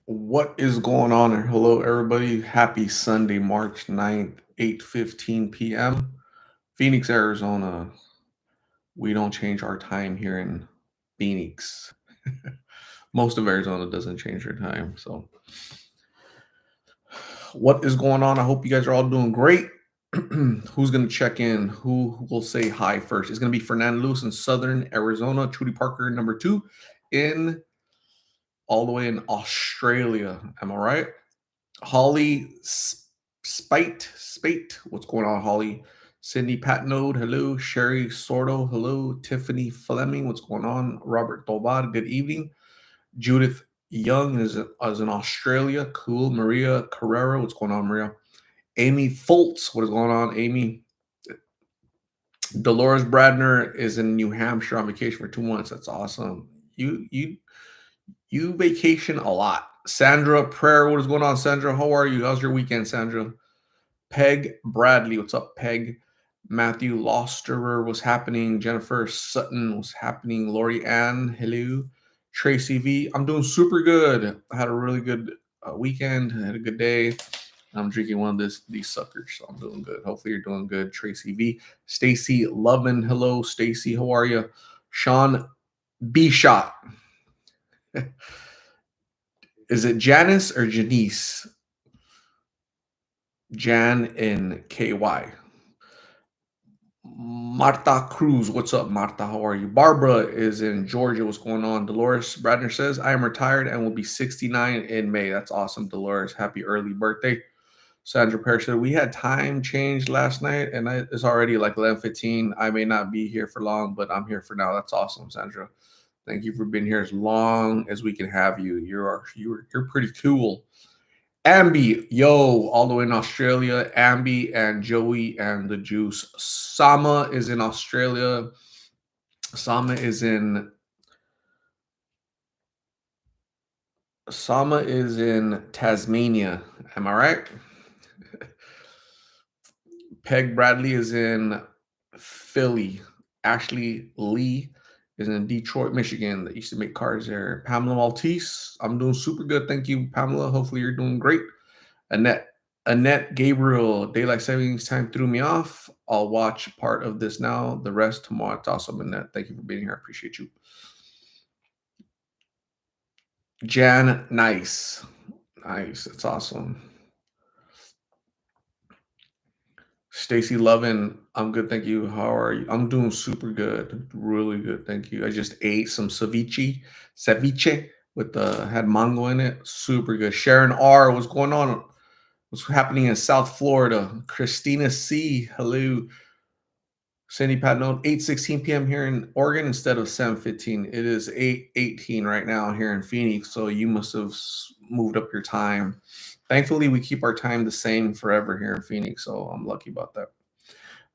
What is going on? Hello, everybody. Happy Sunday, March 9th, 8:15 p.m. Phoenix, Arizona. We don't change our time here in Phoenix. Most of Arizona doesn't change their time. So, what is going on? I hope you guys are all doing great. Who's going to check in? Who will say hi first? It's going to be Fernando Lewis in Southern Arizona, Trudy Parker, number two, in all the way in Australia. Am I right? Holly Spate. What's going on, Holly? Cindy Patnode, hello. Sherry Sordo, hello. Tiffany Fleming, what's going on? Robert Tobar, good evening. Judith Young is in Australia. Cool. Maria Carrera, what's going on, Maria? Amy Foltz, what is going on, Amy? Dolores Bradner is in New Hampshire on vacation for 2 months. That's awesome. You vacation a lot. Sandra Prayer, what is going on, Sandra? How are you? How's your weekend, Sandra? Peg Bradley, what's up, Peg? Matthew Losterer was happening. Jennifer Sutton was happening. Lori Ann, hello. Tracy V, I'm doing super good. I had a really good weekend. I had a good day. I'm drinking one of these suckers, so I'm doing good. Hopefully, you're doing good. Tracy V, Stacy Lovin, hello, Stacy. How are you? Sean B Shot. Is it Janice or Janice? Jan and KY. Marta Cruz, what's up, Marta? How are you? Barbara is in Georgia. What's going on? Dolores Bradner says, I am retired and will be 69 in May. That's awesome, Dolores. Happy early birthday. Sandra Parrish said, we had time change last night and it's already like 11:15. I may not be here for long, but I'm here for now. That's awesome, Sandra. Thank you for being here as long as we can have you. You're pretty cool. Ambi, yo, all the way in Australia. Ambi and Joey and the Juice. Sama is in Australia. Sama is in Tasmania. Am I right? Peg Bradley is in Philly. Ashley Lee is in Detroit, Michigan. That used to make cars there. Pamela Maltese, I'm doing super good. Thank you, Pamela. Hopefully you're doing great. Annette Annette Gabriel, daylight savings time threw me off. I'll watch part of this now. The rest tomorrow. It's awesome, Annette. Thank you for being here. I appreciate you. Jan, nice. Nice. It's awesome. Stacy Lovin, I'm good, thank you. How are you? I'm doing super good, really good, thank you. I just ate some ceviche with the had mango in it, super good. Sharon R, what's going on? What's happening in South Florida? Christina C, hello. Sandy Pat note 8:16 p.m. here in Oregon instead of 7:15. It is 8:18 right now here in Phoenix, so you must have moved up your time. Thankfully, we keep our time the same forever here in Phoenix, so I'm lucky about that.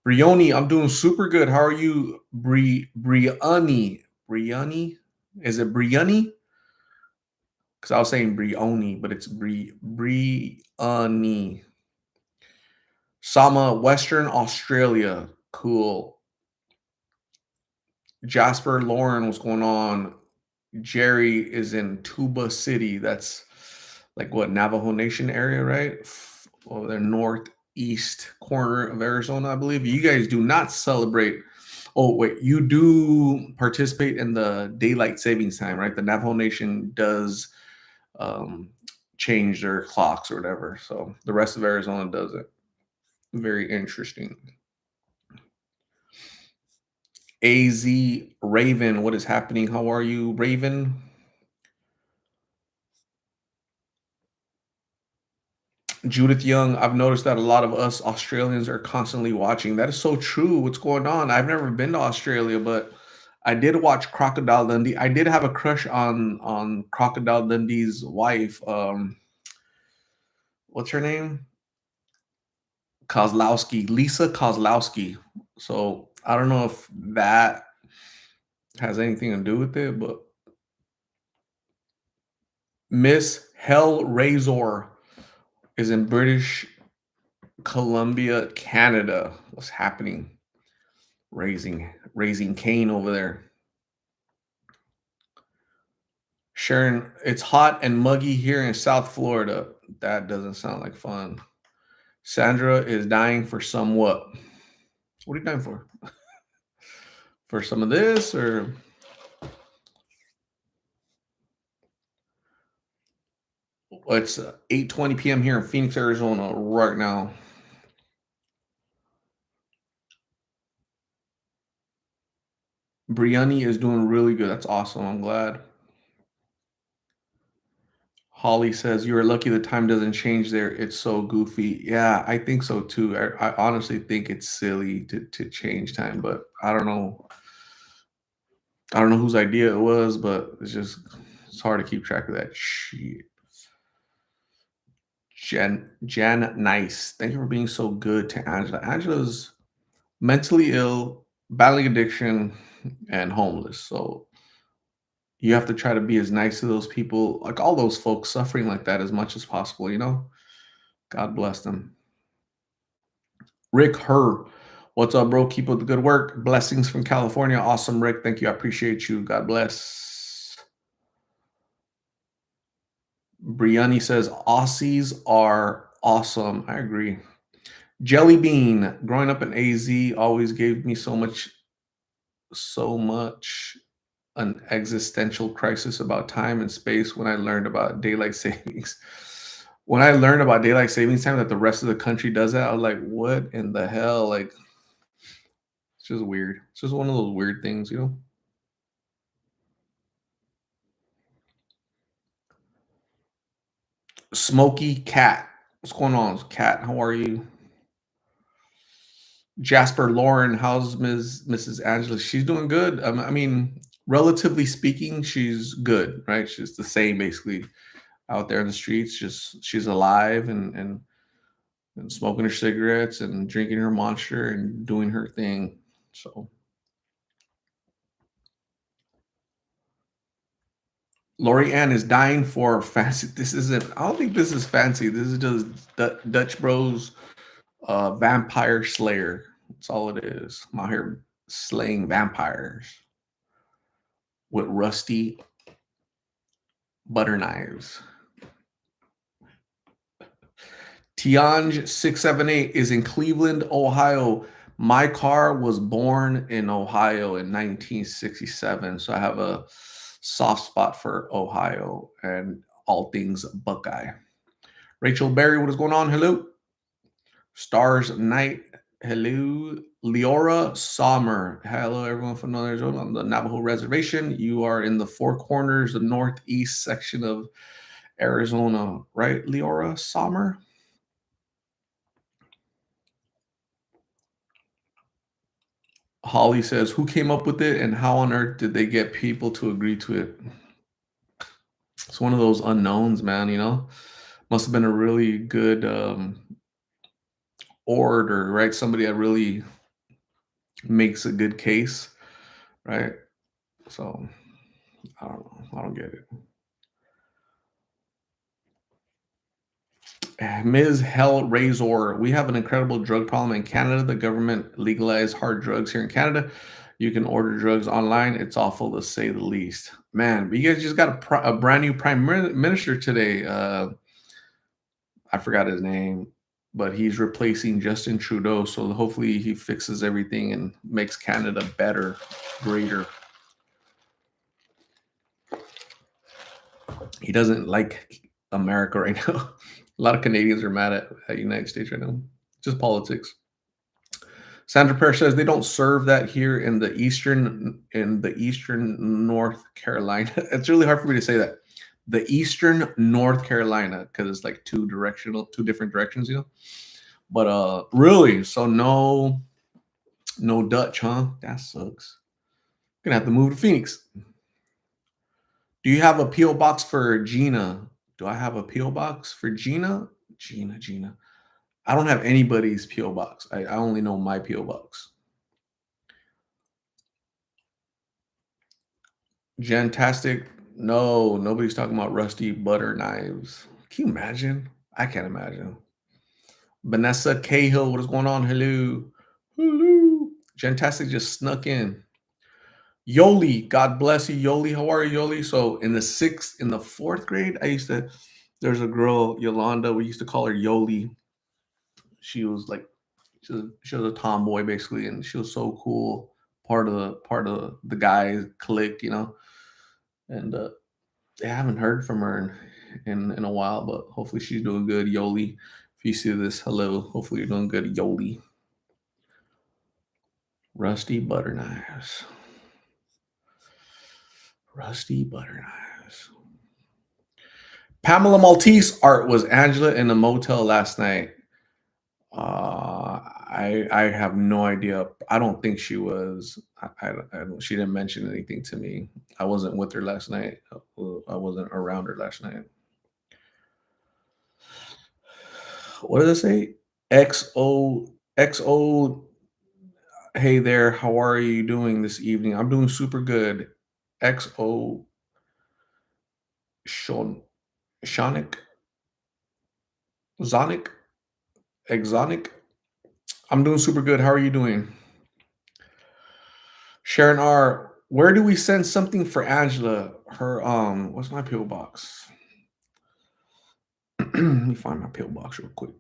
Brioni, I'm doing super good. How are you, Briani? Briani? Is it Briani? Because I was saying Brioni, but it's Briani. Sama, Western Australia. Cool. Jasper Lauren, what's going on? Jerry is in Tuba City. That's like what, Navajo Nation area, right? Over there, northeast corner of Arizona, I believe. You guys do not celebrate. Oh, wait, you do participate in the daylight savings time, right? The Navajo Nation does um, change their clocks or whatever. So the rest of Arizona does it. Very interesting. AZ Raven, what is happening? How are you, Raven? Judith Young, I've noticed that a lot of us Australians are constantly watching. That is so true. What's going on? I've never been to Australia, but I did watch Crocodile Dundee. I did have a crush on Crocodile Dundee's wife. What's her name? Kozlowski, Lisa Kozlowski. So I don't know if that has anything to do with it, but Miss Hellraiser is in British Columbia, Canada. What's happening? Raising Cain over there. Sharon, it's hot and muggy here in South Florida. That doesn't sound like fun. Sandra is dying for some what? What are you dying for? For some of this or it's 8:20 p.m. here in Phoenix, Arizona right now. Brianni is doing really good. That's awesome. I'm glad. Holly says, "You are lucky the time doesn't change there. It's so goofy." Yeah, I think so too. I honestly think it's silly to change time, but I don't know. I don't know whose idea it was, but it's hard to keep track of that shit. Jan Nice. Thank you for being so good to Angela. Angela's mentally ill, battling addiction, and homeless. So you have to try to be as nice to those people, like all those folks suffering like that as much as possible, you know? God bless them. Rick Herr. What's up, bro? Keep up the good work. Blessings from California. Awesome, Rick. Thank you. I appreciate you. God bless. Brianni says Aussies are awesome. I agree. Jelly Bean, growing up in AZ always gave me so much an existential crisis about time and space when I learned about daylight savings. When I learned about daylight savings time that the rest of the country does that, I was like, what in the hell? Like, it's just weird. It's just one of those weird things, you know? Smoky Cat. What's going on, Cat? How are you? Jasper Lauren, how's Mrs. Angela? She's doing good. I mean, relatively speaking, she's good, right? She's the same basically out there in the streets. Just she's alive and smoking her cigarettes and drinking her monster and doing her thing. So Lori Ann is dying for fancy. This isn't. I don't think this is fancy. This is just Dutch Bros vampire slayer. That's all it is. I'm out here slaying vampires with rusty butter knives. Tianj678 is in Cleveland, Ohio. My car was born in Ohio in 1967, so I have a soft spot for Ohio and all things Buckeye. Rachel Berry, what is going on? Hello. Stars Night. Hello. Leora Sommer. Hello, everyone from Northern Arizona on the Navajo Reservation. You are in the Four Corners, the northeast section of Arizona, right, Leora Sommer? Holly says, "Who came up with it, and how on earth did they get people to agree to it?" It's one of those unknowns, man. You know, must have been a really good orator, right? Somebody that really makes a good case, right? So I don't know. I don't get it. Ms. Hellraiser, we have an incredible drug problem in Canada. The government legalized hard drugs here in Canada. You can order drugs online. It's awful to say the least. Man, but you guys just got a brand new minister today. I forgot his name, but he's replacing Justin Trudeau. So hopefully he fixes everything and makes Canada better, greater. He doesn't like America right now. A lot of Canadians are mad at United States right now. Just politics. Sandra Pear says they don't serve that here in the eastern North Carolina. It's really hard for me to say that. The eastern North Carolina because it's like two different directions, you know. But really, so no Dutch, huh? That sucks. Gonna have to move to Phoenix. Do you have a PO box for Gina? Do I have a PO box for Gina? Gina. I don't have anybody's PO box. I only know my PO box. Gentastic. No, nobody's talking about rusty butter knives. Can you imagine? I can't imagine. Vanessa Cahill, what is going on? Hello. Hello. Gentastic just snuck in. Yoli, God bless you, Yoli. How are you, Yoli? So in the fourth grade, there's a girl, Yolanda. We used to call her Yoli. She was like, she was a tomboy basically, and she was so cool. Part of the guys clique, and I haven't heard from her in a while, but hopefully she's doing good, Yoli. If you see this, hello. Hopefully you're doing good, Yoli. Rusty butter knives. Rusty butter knives. Pamela Maltese art was Angela in a motel last night. I have no idea. I don't think she was. She didn't mention anything to me. I wasn't with her last night. I wasn't around her last night. What does it say? XO. Hey there, how are you doing this evening? I'm doing super good. XO Shon Shonic Zonic Exonic. I'm doing super good. How are you doing? Sharon R. Where do we send something for Angela? Her what's my PO box? Let me find my PO box real quick.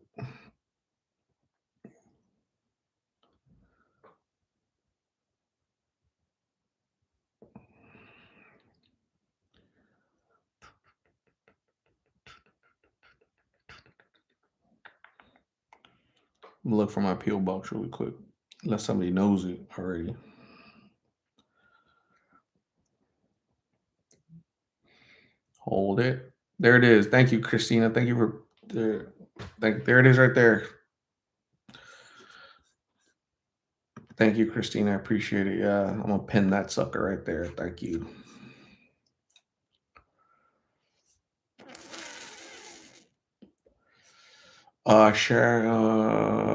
I'm gonna look for my PO box really quick. Unless somebody knows it already. Hold it. There it is. Thank you, Christina. Thank you for there. There it is right there. Thank you, Christina. I appreciate it. Yeah, I'm gonna pin that sucker right there. Thank you.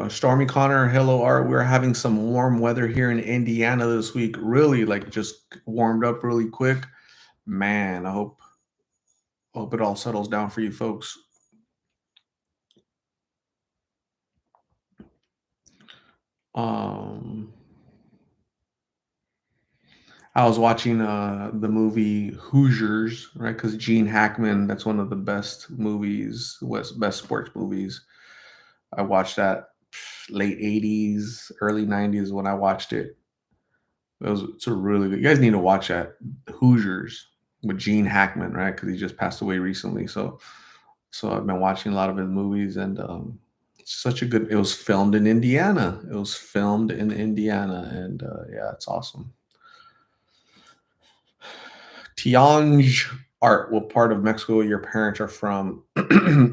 Stormy Connor, hello, Art. We're having some warm weather here in Indiana this week. Really, like just warmed up really quick. Man, I hope it all settles down for you folks. Um, I was watching the movie Hoosiers, right? Because Gene Hackman, that's one of the best movies, best sports movies. I watched that late '80s, early '90s when I watched it. It's a really good. You guys need to watch that Hoosiers with Gene Hackman, right? Because he just passed away recently. So I've been watching a lot of his movies, and it's such a good. It was filmed in Indiana. It was filmed in Indiana, and yeah, it's awesome. Tianj Art, what part of Mexico your parents are from?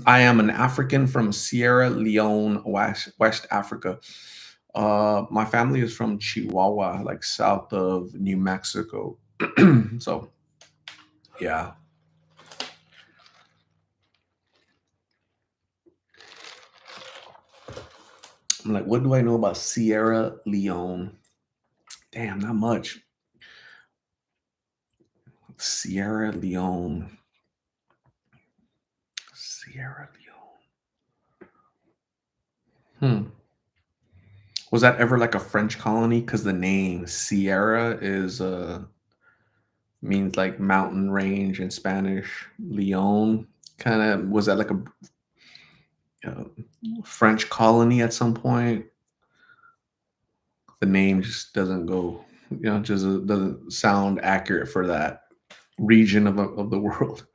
I am an African from Sierra Leone, West Africa. My family is from Chihuahua, like south of New Mexico. So yeah, I'm like, what do I know about Sierra Leone? Damn, not much. Sierra Leone. Sierra Leone. Hmm. Was that ever like a French colony? Because the name Sierra is means like mountain range in Spanish. Leon kind of was that like a uh, French colony at some point? The name just doesn't go, just doesn't sound accurate for that region of the world.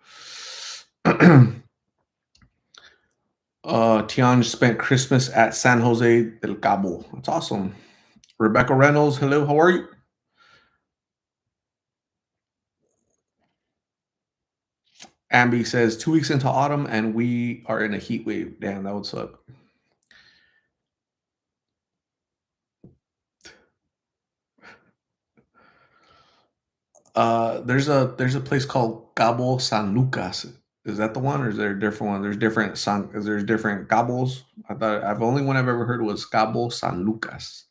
Tian spent Christmas at San Jose del Cabo. That's awesome. Rebecca Reynolds, hello, how are you? Ambi says 2 weeks into autumn and we are in a heat wave. Damn, that would suck. There's a place called Cabo San Lucas. Is that the one, or is there a different one? There's different Cabos. I've only one I've ever heard was Cabo San Lucas.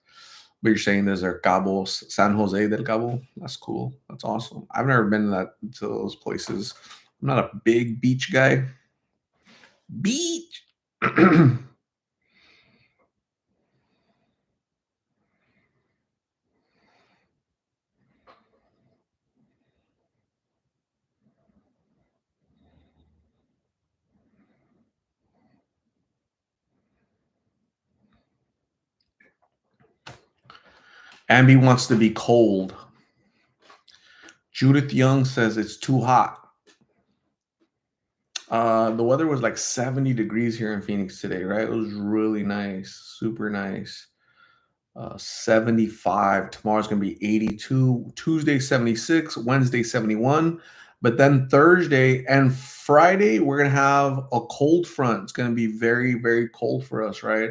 But you're saying there's a San Jose del Cabo. That's cool. That's awesome. I've never been to those places. I'm not a big beach guy. Beach. Ambi wants to be cold. Judith Young says it's too hot. The weather was like 70 degrees here in Phoenix today, right? It was really nice, super nice. 75. Tomorrow's going to be 82. Tuesday, 76. Wednesday, 71. But then Thursday and Friday, we're going to have a cold front. It's going to be very, very cold for us, right?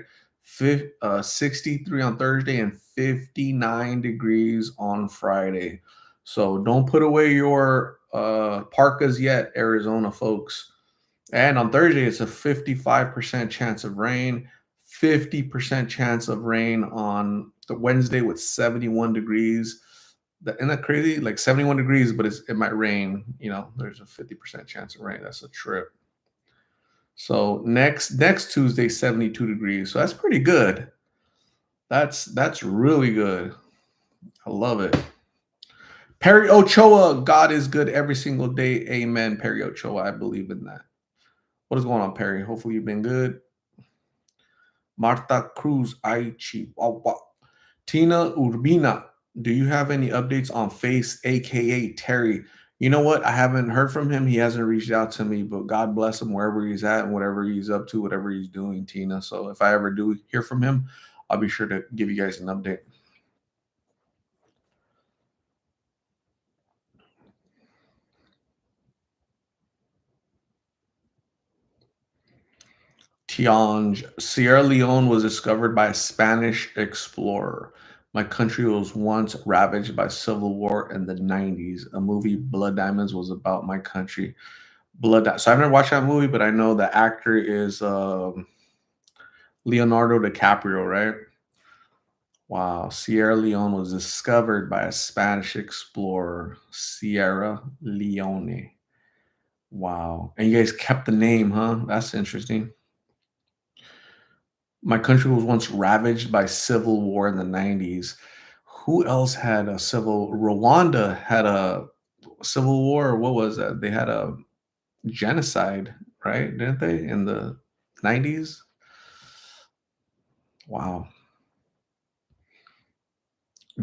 63 on Thursday and 59 degrees on Friday. So don't put away your parkas yet, Arizona folks. And on Thursday, it's a 55% chance of rain, 50% chance of rain on the Wednesday with 71 degrees. Isn't that crazy? Like 71 degrees, but it might rain. There's a 50% chance of rain. That's a trip. So next Tuesday, 72 degrees. So that's pretty good. That's really good. I love it. Perry Ochoa, God is good every single day. Amen. Perry Ochoa, I believe in that. What is going on, Perry? Hopefully you've been good. Marta Cruz, Aichi, Wawa. Tina Urbina, do you have any updates on Face, aka Terry? You know what? I haven't heard from him. He hasn't reached out to me, but God bless him wherever he's at and whatever he's up to, whatever he's doing, Tina. So if I ever do hear from him, I'll be sure to give you guys an update. Tianj, Sierra Leone was discovered by a Spanish explorer. My country was once ravaged by civil war in the 90s. A movie, Blood Diamonds, was about my country. So I've never watched that movie, but I know the actor is Leonardo DiCaprio, right? Wow. Sierra Leone was discovered by a Spanish explorer, Sierra Leone. Wow. And you guys kept the name, huh? That's interesting. My country was once ravaged by civil war in the 90s. Who else had a civil? Rwanda had a civil war. Or what was that? They had a genocide, right? Didn't they, in the 90s? Wow.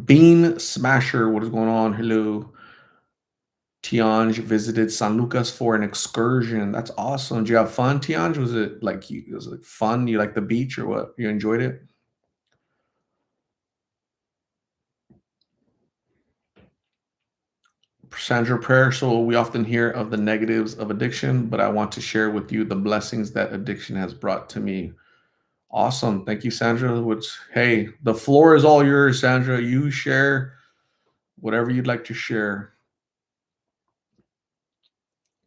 Bean Smasher, what is going on? Hello. Tianj visited San Lucas for an excursion. That's awesome. Did you have fun, Tianj? Was it fun? You like the beach or what? You enjoyed it? Sandra Prayer. So we often hear of the negatives of addiction, but I want to share with you the blessings that addiction has brought to me. Awesome. Thank you, Sandra. Which, hey, the floor is all yours, Sandra. You share whatever you'd like to share.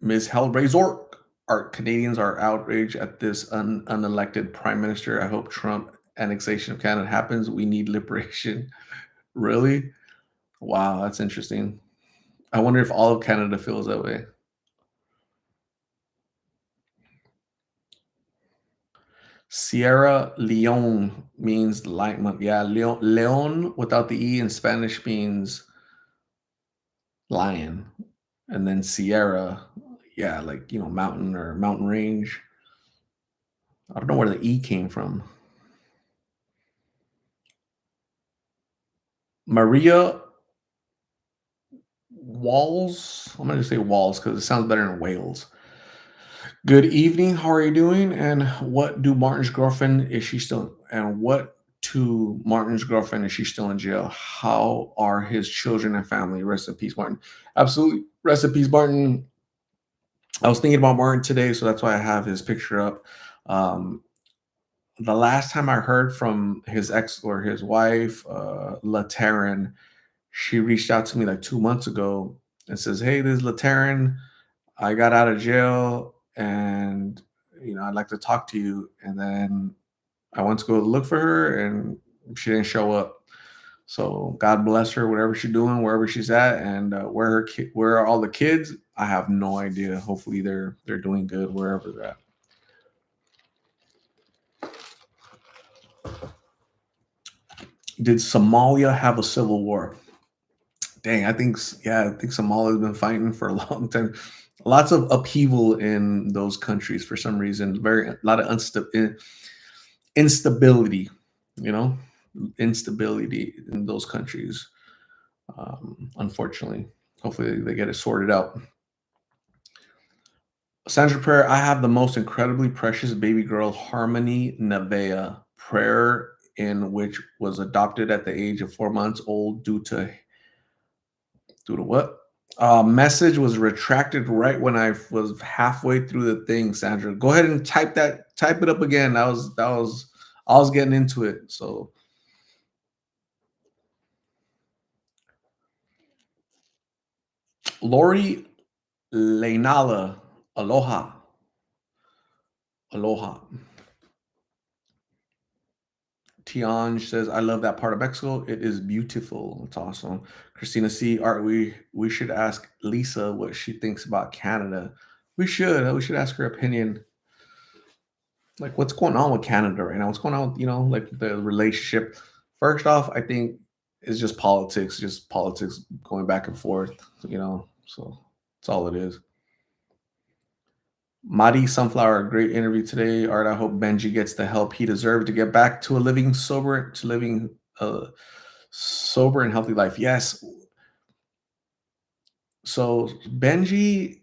Ms. Hellraiser, our Canadians are outraged at this unelected prime minister. I hope Trump annexation of Canada happens. We need liberation. Really? Wow, that's interesting. I wonder if all of Canada feels that way. Sierra Leone means lion. Yeah, Leon without the E in Spanish means lion. And then Sierra, yeah, like, mountain or mountain range. I don't know where the E came from. Maria Walls. I'm going to say Walls because it sounds better in Wales. Good evening. How are you doing? And what do Martin's girlfriend is she still? And what to Martin's girlfriend is she still in jail? How are his children and family? Rest in peace, Martin. Absolutely. Rest in peace, Martin. I was thinking about Martin today, so that's why I have his picture up. Um, the last time I heard from his ex or his wife, Lateran, she reached out to me like 2 months ago and says, "Hey, this is Lateran. I got out of jail and I'd like to talk to you." And then I went to go look for her and she didn't show up. So God bless her, whatever she's doing, wherever she's at, and where are all the kids? I have no idea. Hopefully they're doing good wherever they're at. Did Somalia have a civil war? Dang, I think Somalia's been fighting for a long time. Lots of upheaval in those countries for some reason. A lot of instability, you know. instability in those countries. Unfortunately, hopefully they get it sorted out. Sandra Prayer, I have the most incredibly precious baby girl, Harmony Nevea. Prayer, in which was adopted at the age of 4 months old due to what? Message was retracted right when I was halfway through the thing. Sandra, go ahead and type it up again. I was getting into it. So Lori Leinala, aloha, aloha. Tianj says, "I love that part of Mexico. It is beautiful. It's awesome." Christina C. Art, we should ask Lisa what she thinks about Canada. We should. We should ask her opinion. Like, what's going on with Canada right now? What's going on with, like, the relationship? First off, I think it's just politics going back and forth. So that's all it is. Madi Sunflower, great interview today. Art, I hope Benji gets the help he deserves to get back to living sober and healthy life. Yes. So Benji,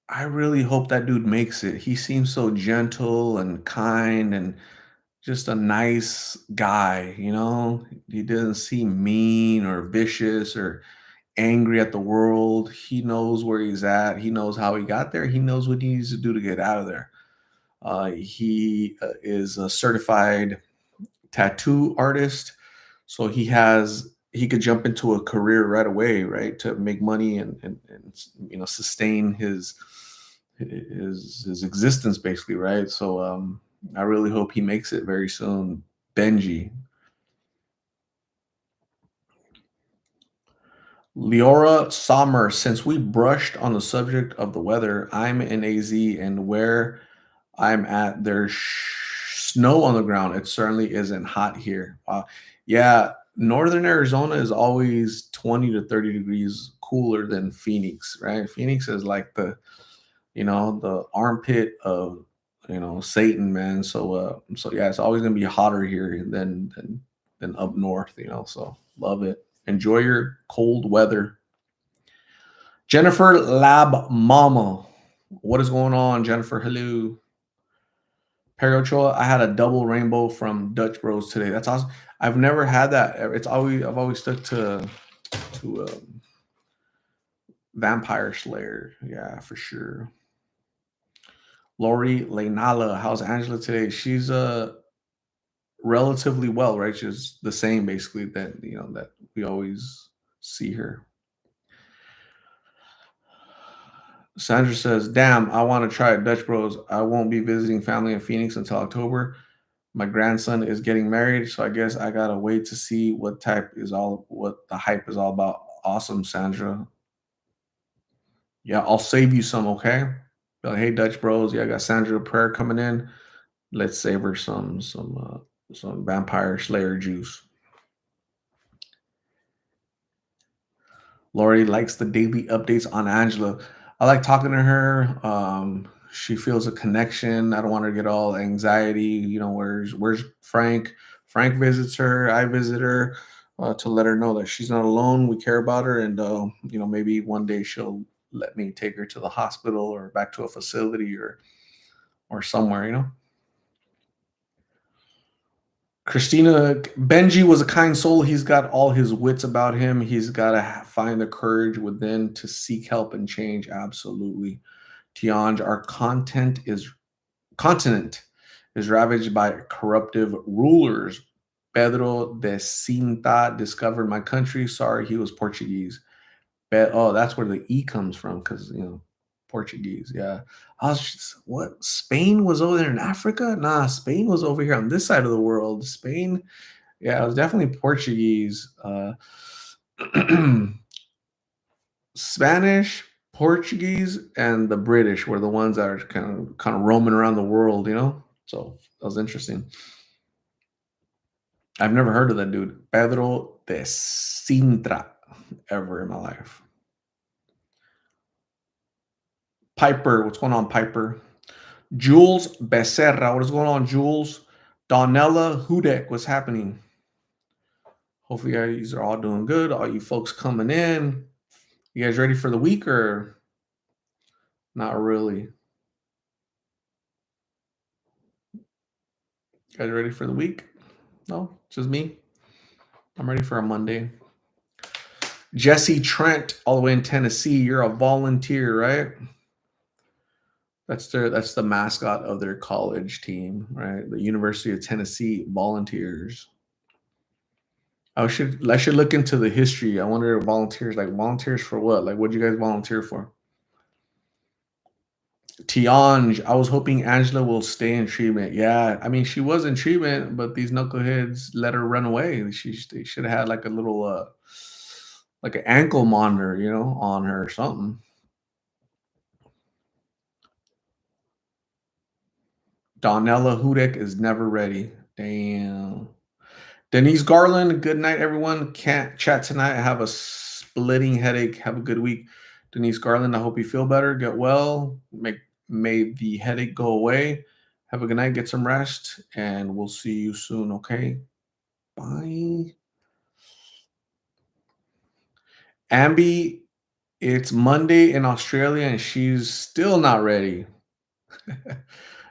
I really hope that dude makes it. He seems so gentle and kind and just a nice guy. He doesn't seem mean or vicious or angry at the world. He knows where he's at. He knows how he got there. He knows what he needs to do to get out of there. He is a certified tattoo artist, so he could jump into a career right away, right, to make money and sustain his existence basically, right? So I really hope he makes it very soon. Benji. Leora Sommer, since we brushed on the subject of the weather, I'm in AZ, and where I'm at, there's snow on the ground. It certainly isn't hot here. Yeah, northern Arizona is always 20 to 30 degrees cooler than Phoenix, right? Phoenix is like the armpit of Satan, man. So yeah, it's always gonna be hotter here than up north. So love it. Enjoy your cold weather. Jennifer Lab Mama. What is going on, Jennifer? Hello. Perry Chola, I had a double rainbow from Dutch Bros today. That's awesome. I've never had that. I've always stuck to Vampire Slayer. Yeah, for sure. Lori Leinala, how's Angela today? She's relatively well, right? She's the same basically that we always see her. Sandra says, "Damn, I want to try it, Dutch Bros. I won't be visiting family in Phoenix until October. My grandson is getting married, so I guess I gotta wait to see what the hype is all about." Awesome, Sandra. Yeah, I'll save you some, okay? Be like, hey, Dutch Bros. Yeah, I got Sandra Prayer coming in. Let's save her some Vampire Slayer juice. Lori likes the daily updates on Angela. I like talking to her. She feels a connection. I don't want her to get all anxiety. Where's Frank? Frank visits her. I visit her to let her know that she's not alone. We care about her, and maybe one day she'll let me take her to the hospital or back to a facility or somewhere. Christina, Benji was a kind soul. He's got all his wits about him. He's got to find the courage within to seek help and change. Absolutely. Tianj, our continent is ravaged by corruptive rulers. Pedro de Cinta discovered my country. Sorry, he was Portuguese. Oh, that's where the E comes from, because Portuguese. Yeah. What? Spain was over there in Africa? Nah, Spain was over here on this side of the world. Spain, yeah, it was definitely Portuguese. Spanish, Portuguese, and the British were the ones that are kind of roaming around the world. So that was interesting. I've never heard of that dude, Pedro de Sintra, ever in my life. Piper, what's going on, Piper? Jules Becerra, what is going on, Jules? Donella Hudek, what's happening? Hopefully, you guys are all doing good. All you folks coming in. You guys ready for the week or not really? You guys ready for the week? No, just me. I'm ready for a Monday. Jesse Trent, all the way in Tennessee. You're a volunteer, right? That's the mascot of their college team, right? The University of Tennessee Volunteers. I should look into the history. I wonder if volunteers for what? Like, what do you guys volunteer for? Tianj, I was hoping Angela will stay in treatment. Yeah, I mean she was in treatment, but these knuckleheads let her run away. They should have had like a little like an ankle monitor, on her or something. Donella Hudek is never ready. Damn. Denise Garland, good night, everyone. Can't chat tonight. I have a splitting headache. Have a good week. Denise Garland, I hope you feel better. Get well. May the headache go away. Have a good night. Get some rest. And we'll see you soon, okay? Bye. Ambi, it's Monday in Australia and she's still not ready.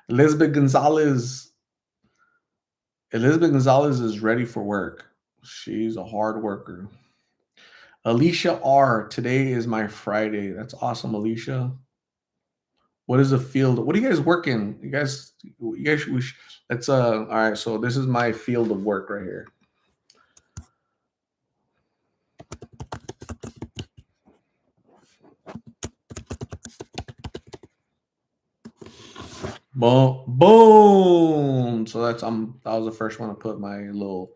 Elizabeth Gonzalez. Elizabeth Gonzalez is ready for work. She's a hard worker. Alicia R. Today is my Friday. That's awesome, Alicia. What is the field? What do you guys work in? That's all right. So this is my field of work right here. Boom, boom. So that was the first one to put my little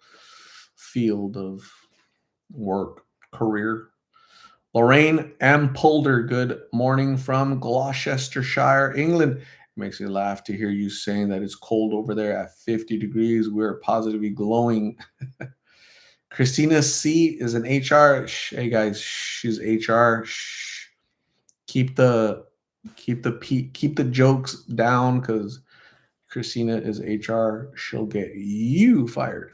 field of work career. Lorraine M. Polder, good morning from Gloucestershire, England. It makes me laugh to hear you saying that it's cold over there at 50 degrees. We're positively glowing. Christina C is an HR. Hey guys, she's HR. Keep the keep the jokes down because Christina is HR. She'll get you fired.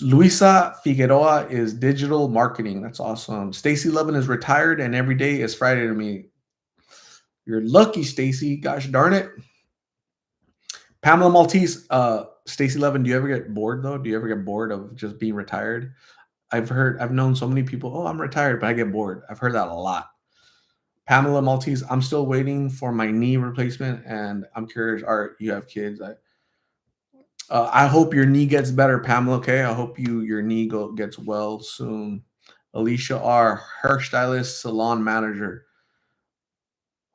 Luisa Figueroa is digital marketing. That's awesome. Stacy Levin is retired, and every day is Friday to me. You're lucky, Stacy. Gosh darn it. Pamela Maltese, Stacy Levin, do you ever get bored though? Do you ever get bored of just being retired? I've known so many people, oh, I'm retired, but I get bored. I've heard that a lot. Pamela Maltese, I'm still waiting for my knee replacement, and I'm curious, you have kids? I hope your knee gets better, Pamela. Okay, I hope your knee gets well soon. Alicia R, hairstylist, salon manager.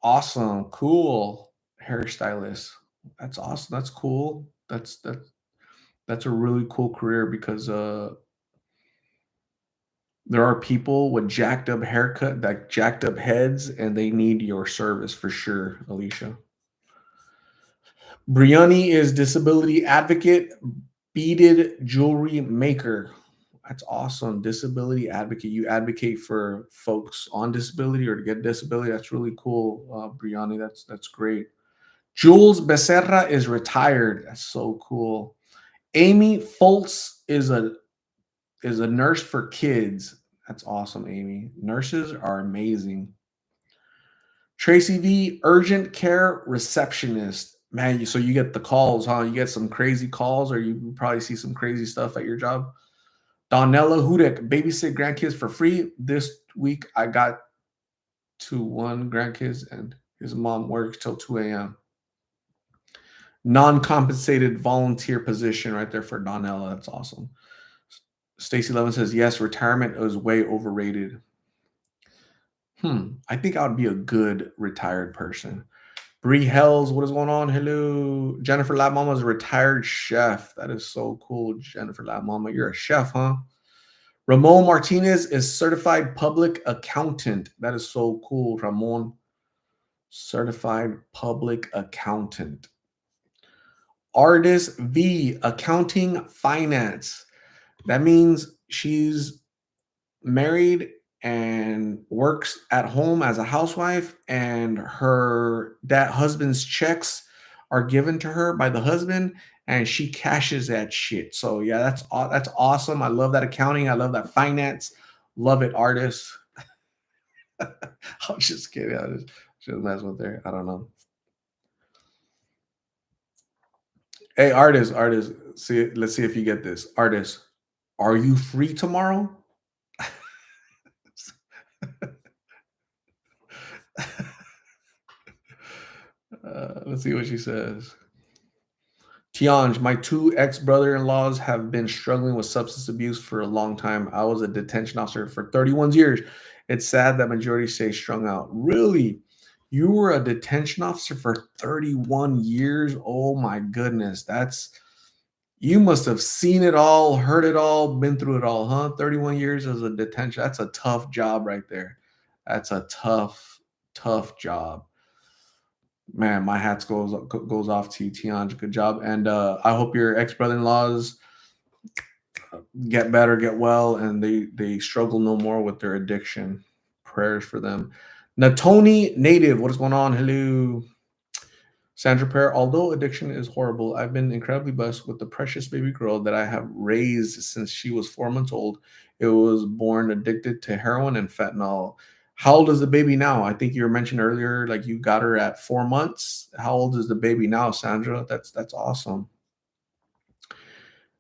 Awesome, cool hairstylist. That's awesome. That's cool. That's a really cool career because there are people with jacked up haircut, like jacked up heads, and they need your service for sure, Alicia. Briani is disability advocate, beaded jewelry maker. That's awesome. Disability advocate. You advocate for folks on disability or to get disability. That's really cool, Briani. That's great. Jules Becerra is retired. That's so cool. Amy Foltz is a nurse for kids. That's awesome, Amy. Nurses are amazing. Tracy V, urgent care receptionist. Man, so you get the calls, huh? You get some crazy calls, or you probably see some crazy stuff at your job. Donella Hudek, babysit grandkids for free. This week I got to one grandkids, and his mom works till 2 a.m. Non-compensated volunteer position right there for Donella. That's awesome. Stacy Levin says, yes, retirement is way overrated. I think I would be a good retired person. Bree Hells, what is going on? Hello. Jennifer Lab Mama is a retired chef. That is so cool, Jennifer Lab Mama. You're a chef, huh? Ramon Martinez is certified public accountant. That is so cool, Ramon. Certified public accountant. Artist V, accounting finance. That means she's married and works at home as a housewife, and her husband's checks are given to her by the husband, and she cashes that shit. So yeah, that's awesome. I love that accounting. I love that finance. Love it, artists. I'm just kidding. I just mess with her. I don't know. Hey, artist. See, let's see if you get this. Artist, are you free tomorrow? Let's see what she says. Tianj, my two ex brother in laws have been struggling with substance abuse for a long time. I was a detention officer for 31 years. It's sad that majority stay strung out. Really? You were a detention officer for 31 years? Oh my goodness. You must have seen it all, heard it all, been through it all, huh? 31 years as a detention. That's a tough job right there. That's a tough job. Man, my hats goes off to you, Tianj. Good job, and I hope your ex brother in laws get better, get well, and they struggle no more with their addiction. Prayers for them. Natoni Native, what is going on? Hello. Sandra Pear, although addiction is horrible, I've been incredibly blessed with the precious baby girl that I have raised since she was 4 months old. It was born addicted to heroin and fentanyl. How old is the baby now? I think you were mentioned earlier, like you got her at 4 months. How old is the baby now, Sandra? That's awesome.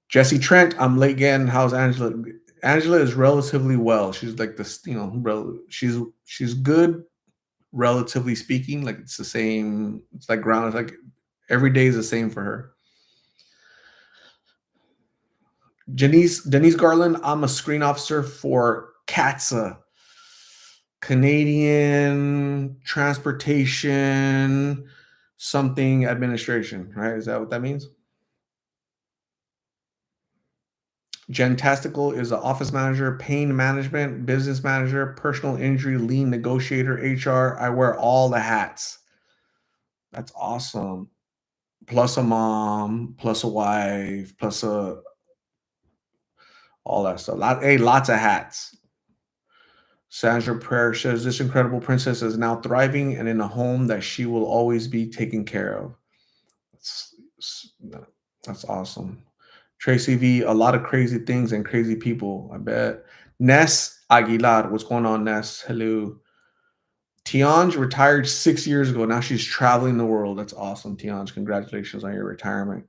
Jesse Trent, I'm late again. How's Angela? Angela is relatively well. She's like this, she's good, relatively speaking. Like it's the same. It's like ground. It's like every day is the same for her. Denise Garland, I'm a screen officer for CATSA, Canadian Transportation something administration, right? Is that what that means? Gentastical is an office manager, pain management, business manager, personal injury, lean negotiator, HR. I wear all the hats. That's awesome. Plus a mom, plus a wife, plus a all that stuff. Lots of hats. Sandra Prayer says this incredible princess is now thriving and in a home that she will always be taken care of. That's, that's awesome. Tracy V, a lot of crazy things and crazy people, I bet. Ness Aguilar, what's going on, Ness? Hello. Tianj retired 6 years ago. Now she's traveling the world. That's awesome, Tianj. Congratulations on your retirement.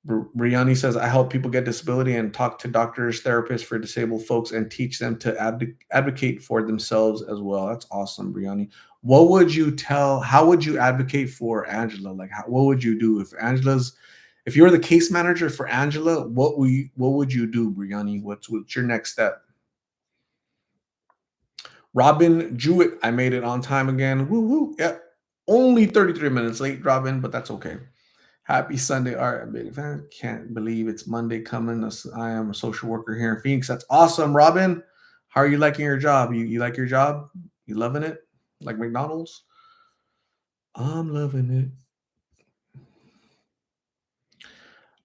Brianni says, I help people get disability and talk to doctors, therapists for disabled folks and teach them to advocate for themselves as well. That's awesome, Brianni. How would you advocate for Angela? Like, what would you do if you're the case manager for Angela, what would you do, Brianni? What's your next step? Robin Jewett, I made it on time again. Woo woo. Yep. Only 33 minutes late, Robin, but that's okay. Happy Sunday, Art. I'm big fan. Can't believe it's Monday coming. I am a social worker here in Phoenix. That's awesome, Robin. How are you liking your job? You like your job? You loving it? Like McDonald's? I'm loving it.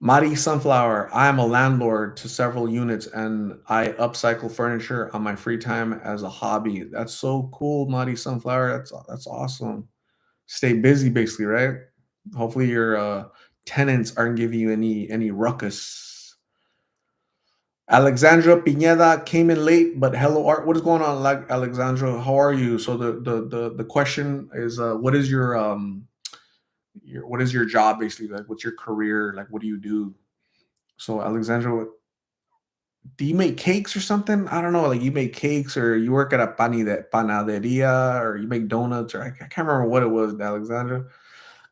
Mari Sunflower. I am a landlord to several units and I upcycle furniture on my free time as a hobby. That's so cool, Mari Sunflower. That's awesome. Stay busy, basically, right? Hopefully your tenants aren't giving you any ruckus. Alexandra Pineda came in late, but hello, Art. What is going on, Alexandra? How are you? So the question is, what is your job basically? Like, what's your career? Like, what do you do? So, Alexandra, do you make cakes or something? I don't know. Like, you make cakes, or you work at a panaderia, or you make donuts, or I can't remember what it was, Alexandra.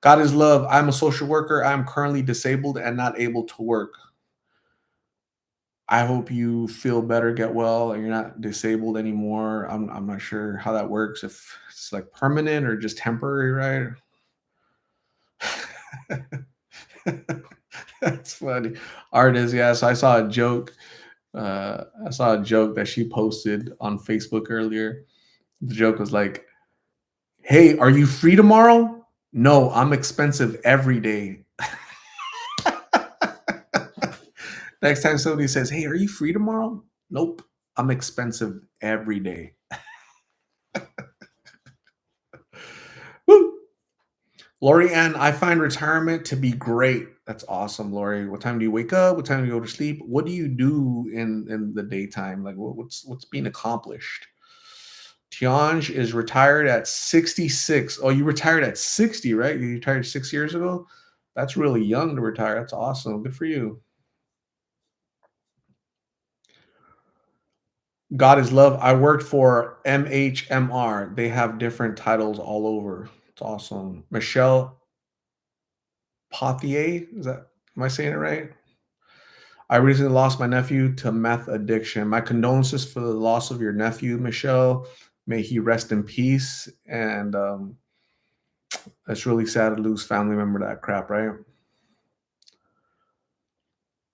God is love. I'm a social worker. I'm currently disabled and not able to work. I hope you feel better, get well, and you're not disabled anymore. I'm not sure how that works, if it's like permanent or just temporary, right? That's funny. Artist, yeah. So I saw a joke that she posted on Facebook earlier. The joke was like, "Hey, are you free tomorrow?" No, I'm expensive every day. Next time somebody says, "Hey, are you free tomorrow?" Nope, I'm expensive every day. Woo! Lori Ann, I find retirement to be great. That's awesome, Lori. What time do you wake up? What time do you go to sleep? What do you do in the daytime? Like what's being accomplished? Tianj is retired at 66. Oh, you retired at 60, right? You retired 6 years ago? That's really young to retire. That's awesome. Good for you. God is love. I worked for MHMR. They have different titles all over. It's awesome. Michelle Pothier, is that am I saying it right? I recently lost my nephew to meth addiction. My condolences for the loss of your nephew, Michelle. May he rest in peace. And it's really sad to lose family member to that crap, right?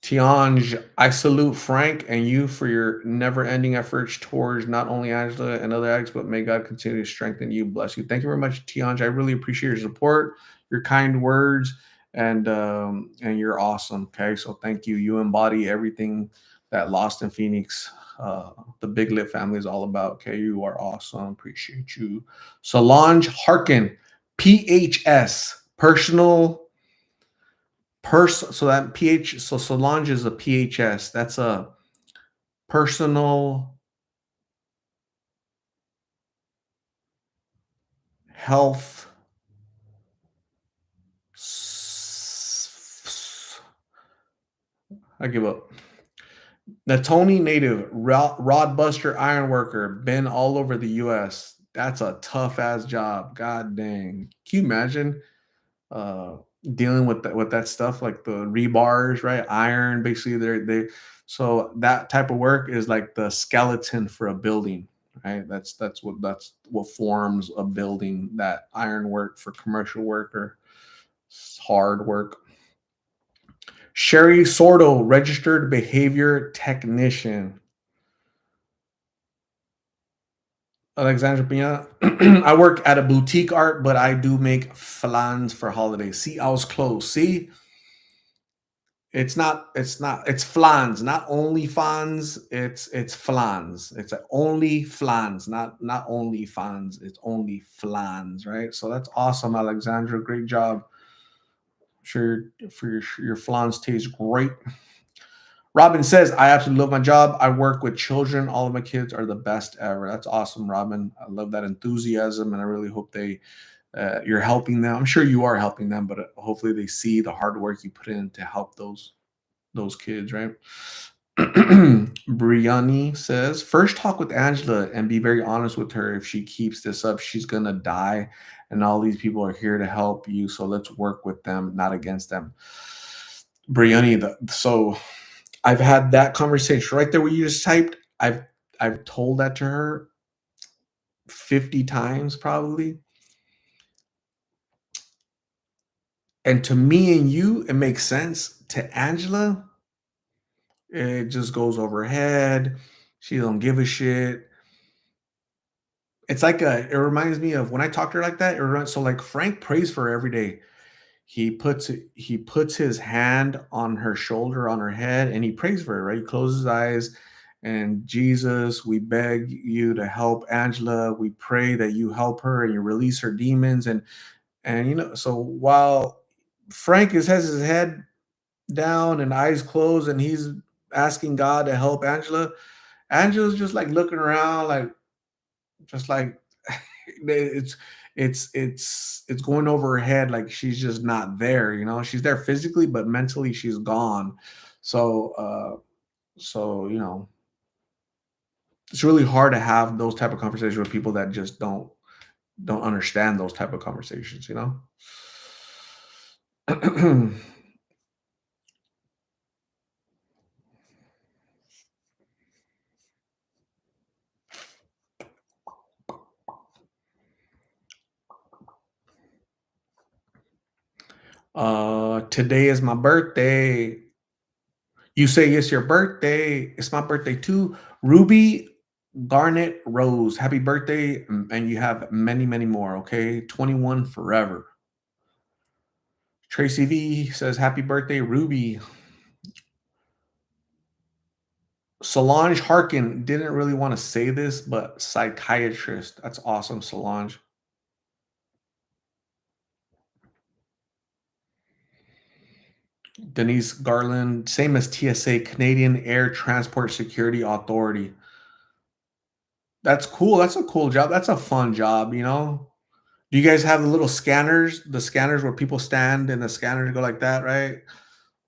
Tianj, I salute Frank and you for your never-ending efforts towards not only Angela and other addicts, but may God continue to strengthen you, bless you. Thank you very much, Tianj. I really appreciate your support, your kind words, and you're awesome. Okay, so thank you. You embody everything that Lost in Phoenix, the Big Lit family is all about. Okay, you are awesome. Appreciate you. Solange Harkin, PHS, personal so that so Solange is a PHS. That's a personal health. I give up. Natoni native, rod buster, iron worker, been all over the US. That's a tough ass job. God dang. Can you imagine uh dealing with that stuff like the rebars, right? Iron, basically they so that type of work is like the skeleton for a building, right? That's what forms a building, that iron work for commercial work or hard work. Sherry Sordo, registered behavior technician. Alexandra Pina. I work at a boutique art, but I do make flans for holidays. See, I was close. See, it's flans, not only fans. It's flans. It's only flans, not only fans. It's only flans, right? So that's awesome, Alexandra. Great job. Sure, for your flans taste great. Robin says, I absolutely love my job. I work with children. All of my kids are the best ever. That's awesome, Robin. I love that enthusiasm, and I really hope you're helping them. I'm sure you are helping them, but hopefully they see the hard work you put in to help those kids, right? Brianni says, first talk with Angela and be very honest with her. If she keeps this up, she's gonna die. And all these people are here to help you. So let's work with them, not against them. Brianni, so I've had that conversation right there where you just typed. I've told that to her 50 times probably. And to me and you, it makes sense. To Angela, it just goes over her head. She don't give a shit. It's like it reminds me of when I talk to her like that. So like Frank prays for her every day. He puts his hand on her shoulder, on her head, and he prays for her, right? He closes his eyes and Jesus, we beg you to help Angela. We pray that you help her and you release her demons. And so while Frank has his head down and eyes closed and he's asking God to help Angela, Angela's just like looking around, like just like it's it's going over her head, like she's just not there. She's there physically, but mentally she's gone. So it's really hard to have those type of conversations with people that just don't understand those type of conversations. Today is my birthday. You say it's your birthday. It's my birthday too. Ruby Garnet Rose, happy birthday. And you have many, many more. Okay. 21 forever. Tracy V says, happy birthday, Ruby. Solange Harkin didn't really want to say this, but psychiatrist. That's awesome, Solange. Denise Garland, same as TSA, Canadian Air Transport Security Authority. That's cool. That's a cool job. That's a fun job, you know? Do you guys have the little scanners, the scanners where people stand and the scanners go like that, right?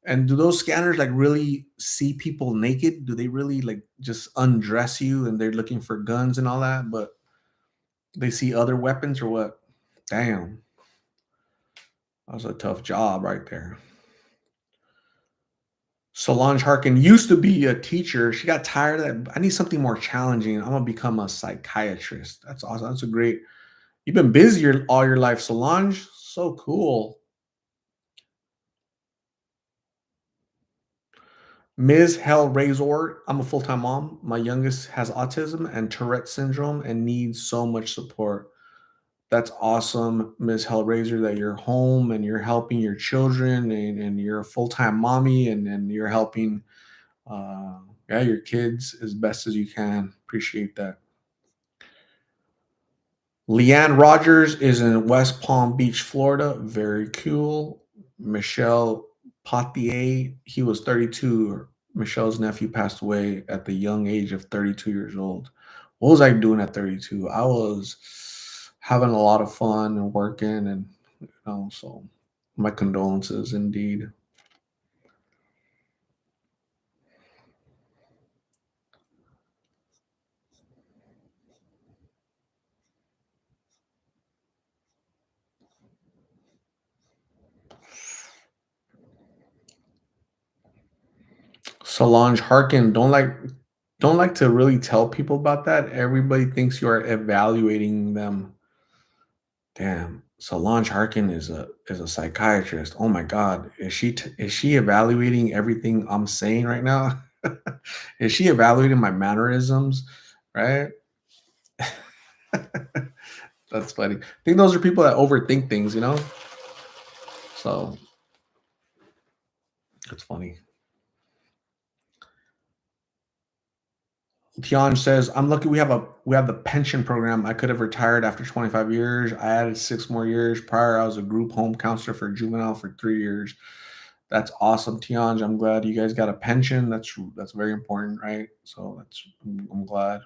And do those scanners like really see people naked? Do they really like just undress you and they're looking for guns and all that, but they see other weapons or what? Damn, that was a tough job right there. Solange Harkin used to be a teacher. She got tired of that. I need something more challenging. I'm gonna become a psychiatrist. That's awesome. That's a great. You've been busy all your life, Solange. So cool. Ms. Hellraiser, I'm a full time mom. My youngest has autism and Tourette syndrome and needs so much support. That's awesome, Ms. Hellraiser, that you're home and you're helping your children and you're a full time mommy and you're helping yeah, your kids as best as you can. Appreciate that. Leanne Rogers is in West Palm Beach, Florida. Very cool. Michelle Potier, he was 32. Michelle's nephew passed away at the young age of 32 years old. What was I doing at 32? I was having a lot of fun and working, and so my condolences indeed. Solange Harkin, don't like to really tell people about that. Everybody thinks you are evaluating them. Damn, Solange Harkin is a psychiatrist. Oh my god, is she evaluating everything I'm saying right now? Is she evaluating my mannerisms? Right? That's funny. I think those are people that overthink things, you know. So that's funny. Tian says, "I'm lucky we have the pension program. I could have retired after 25 years. I added 6 more years. Prior, I was a group home counselor for juvenile for 3 years. That's awesome, Tianj. I'm glad you guys got a pension. That's very important, right? So I'm glad.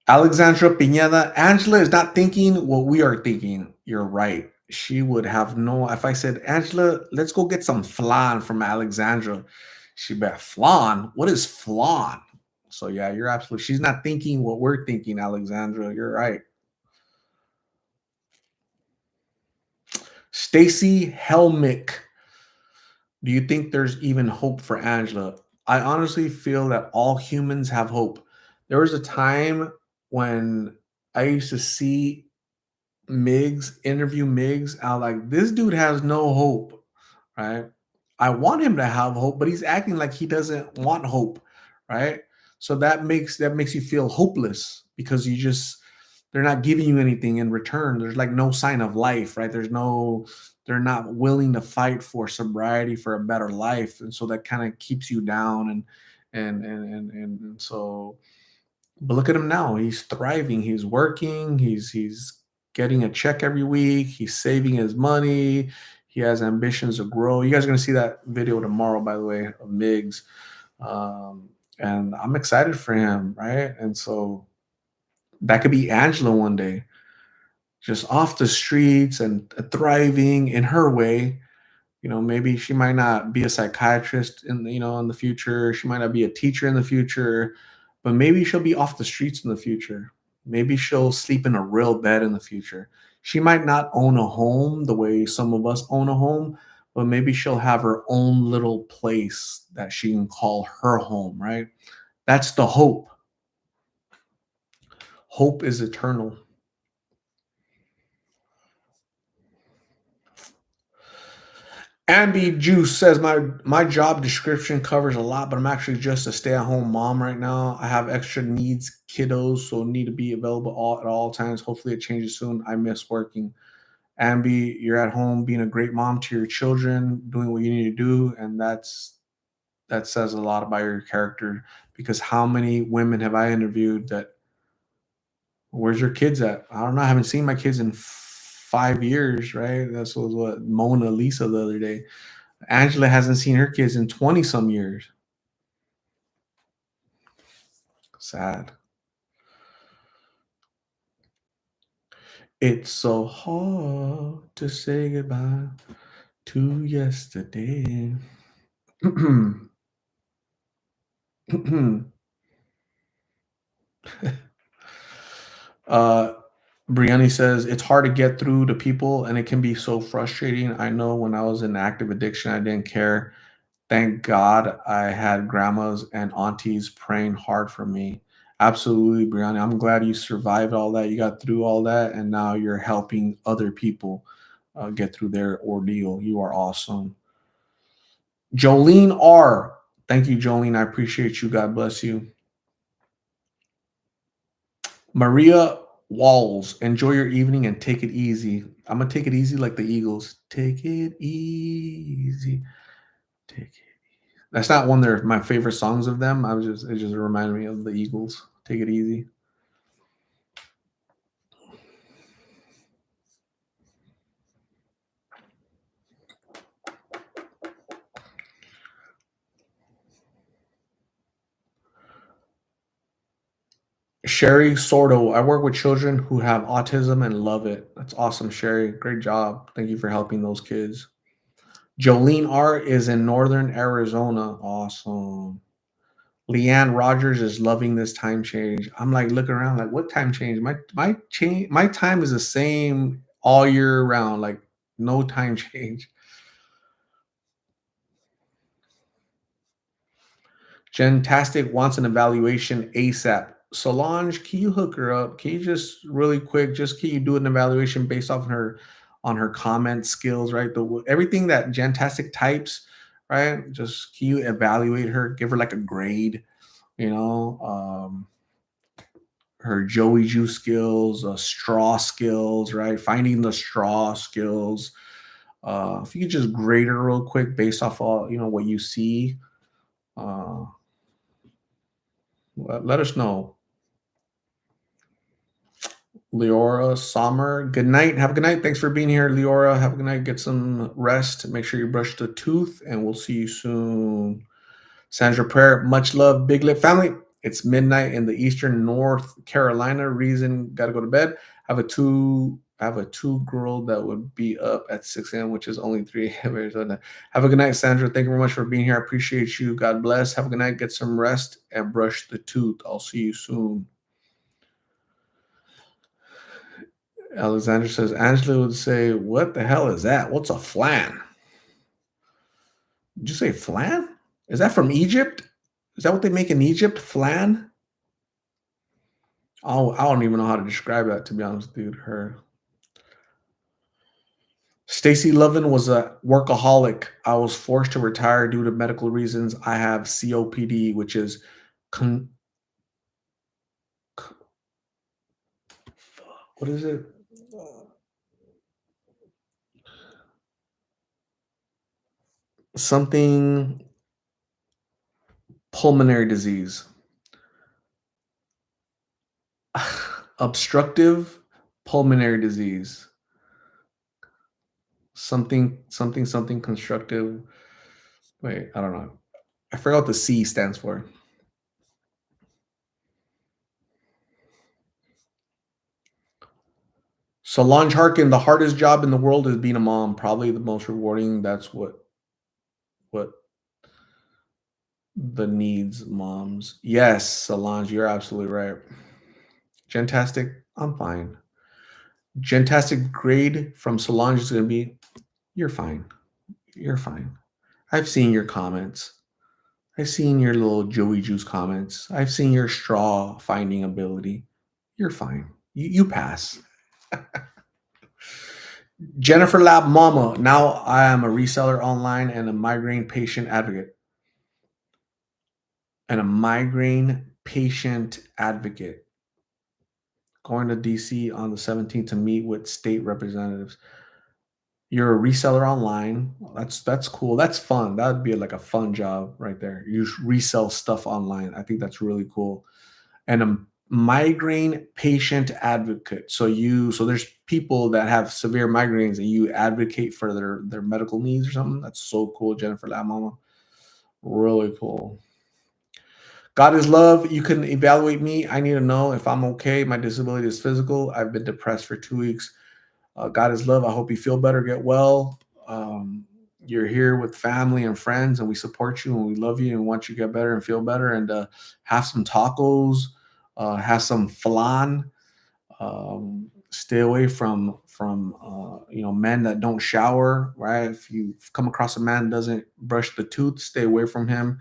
Alexandra Pineda, Angela is not thinking what we are thinking. You're right. She would have no. If I said, Angela, let's go get some flan from Alexandra, she'd be like, flan. What is flan? So yeah, you're absolutely. She's not thinking what we're thinking, Alexandra. You're right. Stacy Helmick, do you think there's even hope for Angela? I honestly feel that all humans have hope. There was a time when I used to see interview Miggs. I was like, this dude has no hope, right? I want him to have hope, but he's acting like he doesn't want hope, right? So that makes you feel hopeless because they're not giving you anything in return. There's like no sign of life, right? They're not willing to fight for sobriety for a better life, and so that kind of keeps you down and so but look at him now. He's thriving. He's working. He's getting a check every week. He's saving his money. He has ambitions to grow. You guys are gonna see that video tomorrow, by the way, of Miggs. And I'm excited for him, right? And so that could be Angela one day, just off the streets and thriving in her way. Maybe she might not be a psychiatrist in the future. She might not be a teacher in the future, but maybe she'll be off the streets in the future. Maybe she'll sleep in a real bed in the future. She might not own a home the way some of us own a home, but maybe she'll have her own little place that she can call her home, right? That's the hope. Hope is eternal. Ambi Juice says my job description covers a lot, but I'm actually just a stay-at-home mom right now. I have extra needs kiddos, so need to be available at all times. Hopefully it changes soon. I miss working. Ambi, you're at home being a great mom to your children, doing what you need to do, and that says a lot about your character because how many women have I interviewed that where's your kids at? I don't know. I haven't seen my kids in 5 years, right? That's what Mona Lisa the other day. Angela hasn't seen her kids in 20 some years. Sad. It's so hard to say goodbye to yesterday. uh, Brianni says it's hard to get through to people and it can be so frustrating. I know when I was in active addiction, I didn't care. Thank God I had grandmas and aunties praying hard for me. Absolutely, Brianna. I'm glad you survived all that. You got through all that, and now you're helping other people get through their ordeal. You are awesome. Jolene R. Thank you, Jolene. I appreciate you. God bless you. Maria Walls. Enjoy your evening and take it easy. I'm going to take it easy like the Eagles. Take it easy. Take it. That's not one of my favorite songs of them. It just reminded me of the Eagles. Take it easy. Sherry Sordo. I work with children who have autism and love it. That's awesome, Sherry. Great job. Thank you for helping those kids. Jolene R is in Northern Arizona. Awesome. Leanne Rogers is loving this time change. I'm like looking around, like what time change? My time is the same all year round. Like no time change. Gentastic wants an evaluation ASAP. Solange, can you hook her up? Can you just really quick, just can you do an evaluation based off on her comment skills, right? The everything that Gentastic types, right? Just can you evaluate her, give her like a grade, you know, her Joey Juice skills, straw skills, right? Finding the straw skills. If you could just grade her real quick based off all what you see, uh, let us know. Leora Sommer. Good night. Have a good night. Thanks for being here, Leora. Have a good night. Get some rest. Make sure you brush the tooth, and we'll see you soon. Sandra Prayer. Much love, Big Lip family. It's midnight in the Eastern North Carolina. Reason got to go to bed. I have a two-girl that would be up at 6 a.m., which is only 3 a.m. Arizona. Have a good night, Sandra. Thank you very much for being here. I appreciate you. God bless. Have a good night. Get some rest and brush the tooth. I'll see you soon. Alexander says, Angela would say, what the hell is that? What's a flan? Did you say flan? Is that from Egypt? Is that what they make in Egypt? Flan? Oh, I don't even know how to describe that, to be honest, dude. Her. Stacy Lovin was a workaholic. I was forced to retire due to medical reasons. I have COPD, which is con- what is it? Something pulmonary disease. Obstructive pulmonary disease. Something constructive. Wait, I don't know. I forgot what the C stands for. Solange Harkin, the hardest job in the world is being a mom. Probably the most rewarding. That's what the needs moms. Yes, Solange, you're absolutely right. Gentastic, I'm fine. Gentastic grade from Solange is gonna be, you're fine. You're fine. I've seen your comments. I've seen your little Joey Juice comments. I've seen your straw finding ability. You're fine. You pass. Jennifer Lab Mama. Now I am a reseller online and a migraine patient advocate. And a migraine patient advocate. Going to DC on the 17th to meet with state representatives. You're a reseller online. That's cool. That's fun. That would be like a fun job right there. You resell stuff online. I think that's really cool. And migraine patient advocate. So there's people that have severe migraines and you advocate for their medical needs or something. That's so cool, Jennifer La Mama. Really cool. God is love. You can evaluate me. I need to know if I'm okay. My disability is physical. I've been depressed for 2 weeks. God is love. I hope you feel better, get well. You're here with family and friends, and we support you and we love you and want you to get better and feel better. And have some tacos, have some flan. Stay away from men that don't shower. Right? If you come across a man that doesn't brush the tooth, stay away from him.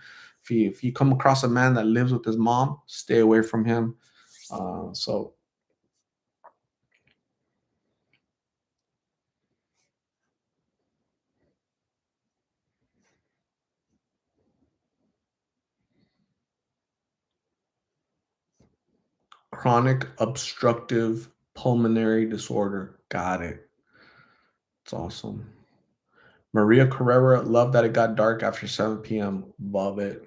If you come across a man that lives with his mom, stay away from him. So chronic obstructive pulmonary disorder. Got it. It's awesome. Maria Carrera, love that it got dark after 7 p.m. Love it.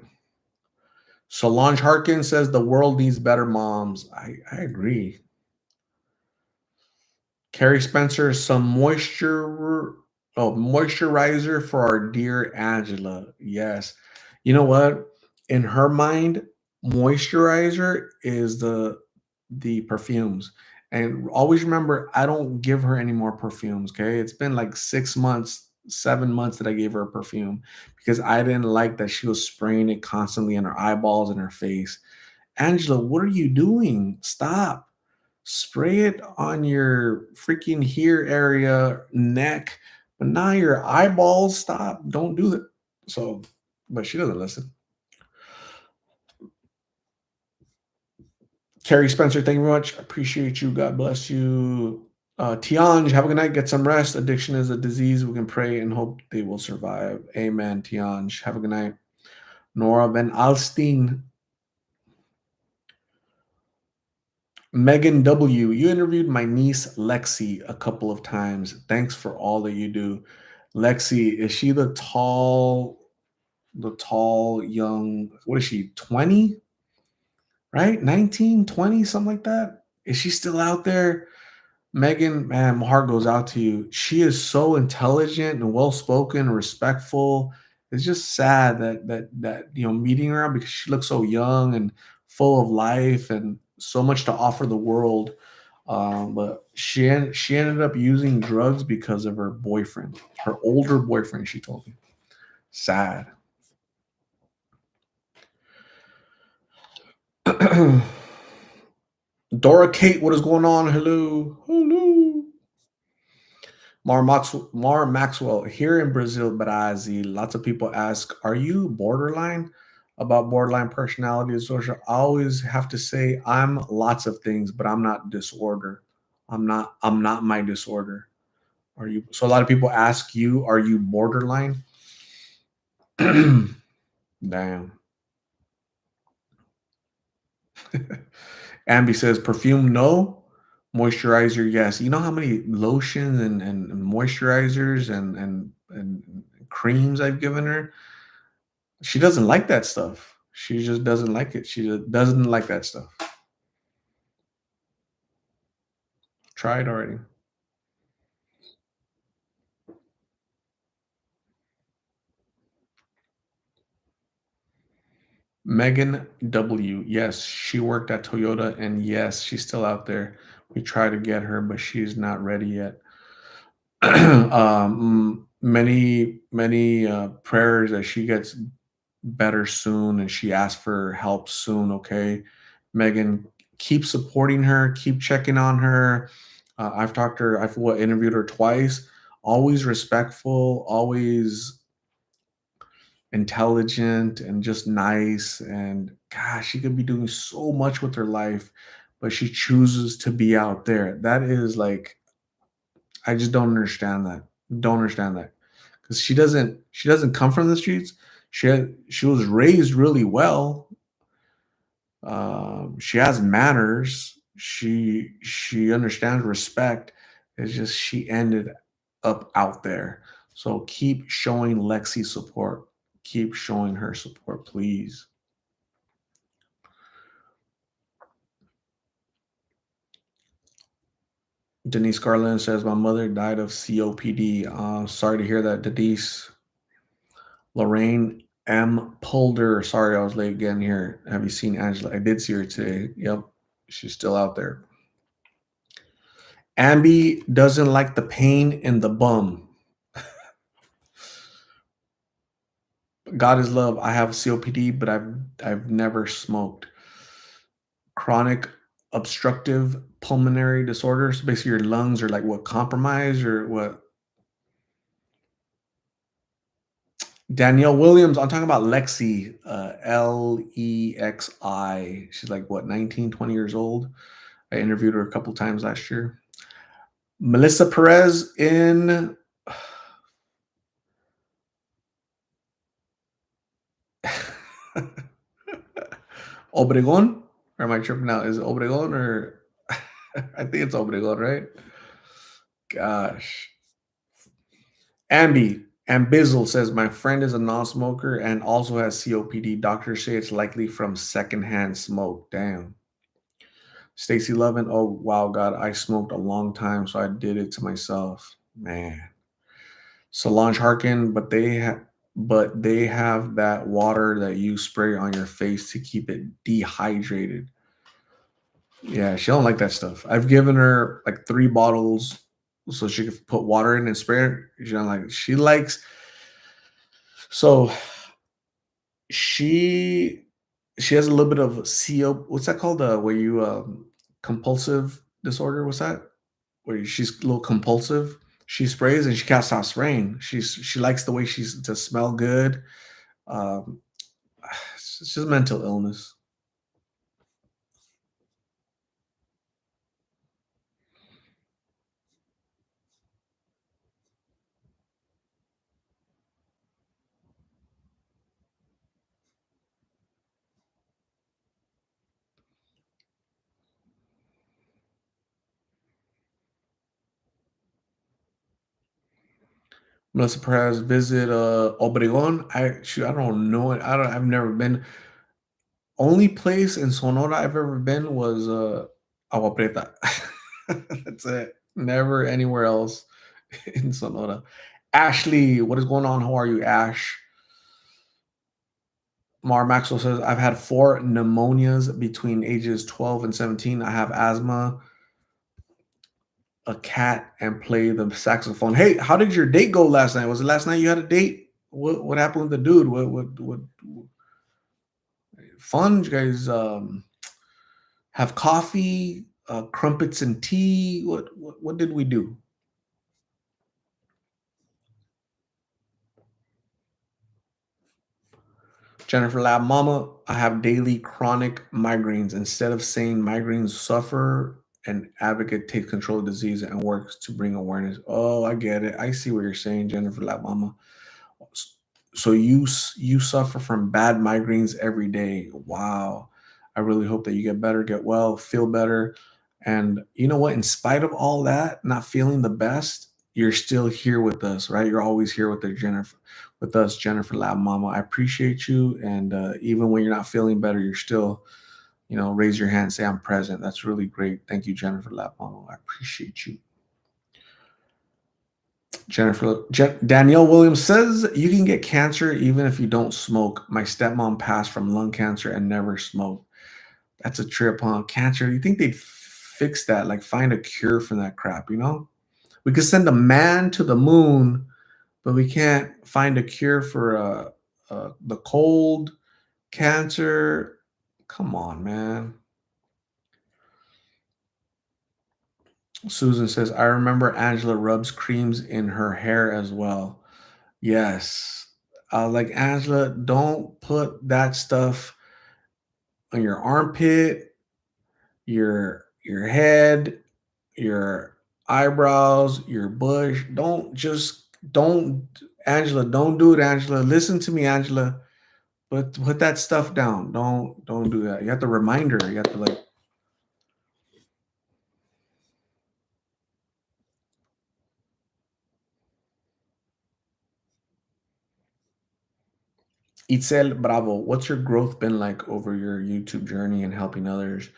Solange Harkins says the world needs better moms. I agree. Carrie Spencer, some moisturizer for our dear Angela. Yes. You know what? In her mind, moisturizer is the perfumes. And always remember, I don't give her any more perfumes. Okay. It's been like 6 months, 7 months that I gave her a perfume because I didn't like that she was spraying it constantly in her eyeballs and her face. Angela, what are you doing? Stop. Spray it on your freaking here area, neck, but not your eyeballs. Stop. Don't do that. So, but she doesn't listen. Carrie Spencer, thank you very much. Appreciate you. God bless you. Tianj, have a good night. Get some rest. Addiction is a disease. We can pray and hope they will survive. Amen, Tianj. Have a good night. Nora Ben Alstein, Megan W., you interviewed my niece Lexi a couple of times. Thanks for all that you do. Lexi, is she the tall young, what is she, 20? Right? 19, 20, something like that? Is she still out there? Megan, man, my heart goes out to you. She is so intelligent and well spoken, respectful. It's just sad that meeting her because she looks so young and full of life and so much to offer the world. But she ended up using drugs because of her boyfriend, her older boyfriend. She told me. Sad. Dora Kate, what is going on? Hello, hello. Mar Maxwell, here in Brazil, Brazil, lots of people ask, are you borderline? About borderline personality disorder. I always have to say I'm lots of things, but I'm not disorder. I'm not my disorder. Are you? So a lot of people ask you, are you borderline? Damn. Ambi says perfume no, moisturizer yes. You know how many lotions and moisturizers and creams I've given her? She doesn't like that stuff. She just doesn't like it. She just doesn't like that stuff. Tried already. Megan W. Yes, she worked at Toyota, and yes, she's still out there. We try to get her, but she's not ready yet. Many prayers that she gets better soon and she asks for help soon. Okay, Megan, keep supporting her, keep checking on her. I've talked to her, interviewed her twice. Always respectful, always intelligent, and just nice. And gosh, she could be doing so much with her life, but she chooses to be out there. That is like, I just don't understand that. Don't understand that because she doesn't come from the streets. She was raised really well. She has manners. She understands respect. It's just she ended up out there. So keep showing Lexi support. Keep showing her support, please. Denise Garland says, "My mother died of COPD. Sorry to hear that, Denise." Lorraine M. Polder. Sorry I was late getting here. Have you seen Angela? I did see her today. Yep. She's still out there. Ambi doesn't like the pain in the bum. God is love. I have COPD, but I've never smoked. Chronic obstructive pulmonary disorders. Basically, your lungs are like what compromised or what? Danielle Williams. I'm talking about Lexi. Lexi. She's like what 19, 20 years old. I interviewed her a couple times last year. Melissa Perez in Obregon? Or am I tripping out? Is it Obregon or I think it's Obregon, right? Gosh. Ambizzle says my friend is a non-smoker and also has COPD. Doctors say it's likely from secondhand smoke. Damn. Stacy Lovin, oh wow, God, I smoked a long time, so I did it to myself. Man. Solange Harkin, but they have that water that you spray on your face to keep it dehydrated. Yeah, she don't like that stuff. I've given her like 3 bottles so she could put water in and spray it. She don't like. She likes. So she she has a little bit of CO. What's that called? Where you compulsive disorder? What's that? Where she's a little compulsive. She sprays and she can't stop spraying. She likes the way she's to smell good. Um, it's just mental illness. Melissa Perez visit Obregon. I don't know it. I've never been. Only place in Sonora I've ever been was Agua Prieta. That's it. Never anywhere else in Sonora. Ashley, what is going on? How are you, Ash? Mar Maxwell says, I've had 4 pneumonias between ages 12 and 17. I have asthma, a cat, and play the saxophone. Hey, how did your date go last night? Was it last night you had a date? What happened with the dude? What fun? You guys have coffee, crumpets and tea. What did we do? Jennifer Lab Mama, I have daily chronic migraines. Instead of saying migraines suffer, an advocate takes control of disease and works to bring awareness. Oh, I get it. I see what you're saying, Jennifer Lab Mama. So you suffer from bad migraines every day. Wow. I really hope that you get better, get well, feel better. And you know what? In spite of all that, not feeling the best, you're still here with us, right? You're always here with the Jennifer, with us, Jennifer Lab Mama. I appreciate you, and even when you're not feeling better, you're still, raise your hand, say I'm present. That's really great. Thank you, Jennifer Lab Mama. I appreciate you. Danielle Williams says you can get cancer even if you don't smoke. My stepmom passed from lung cancer and never smoked. That's a trip, huh? Cancer. You think they'd fix that? Like find a cure for that crap? We could send a man to the moon, but we can't find a cure for the cold, cancer. Come on, man. Susan says, I remember Angela rubs creams in her hair as well. Yes. Like Angela, don't put that stuff on your armpit, your head, your eyebrows, your bush. Don't Angela, don't do it, Angela. Listen to me, Angela. But put that stuff down. Don't do that. You have to remind her. You have to like Itzel Bravo. What's your growth been like over your YouTube journey and helping others?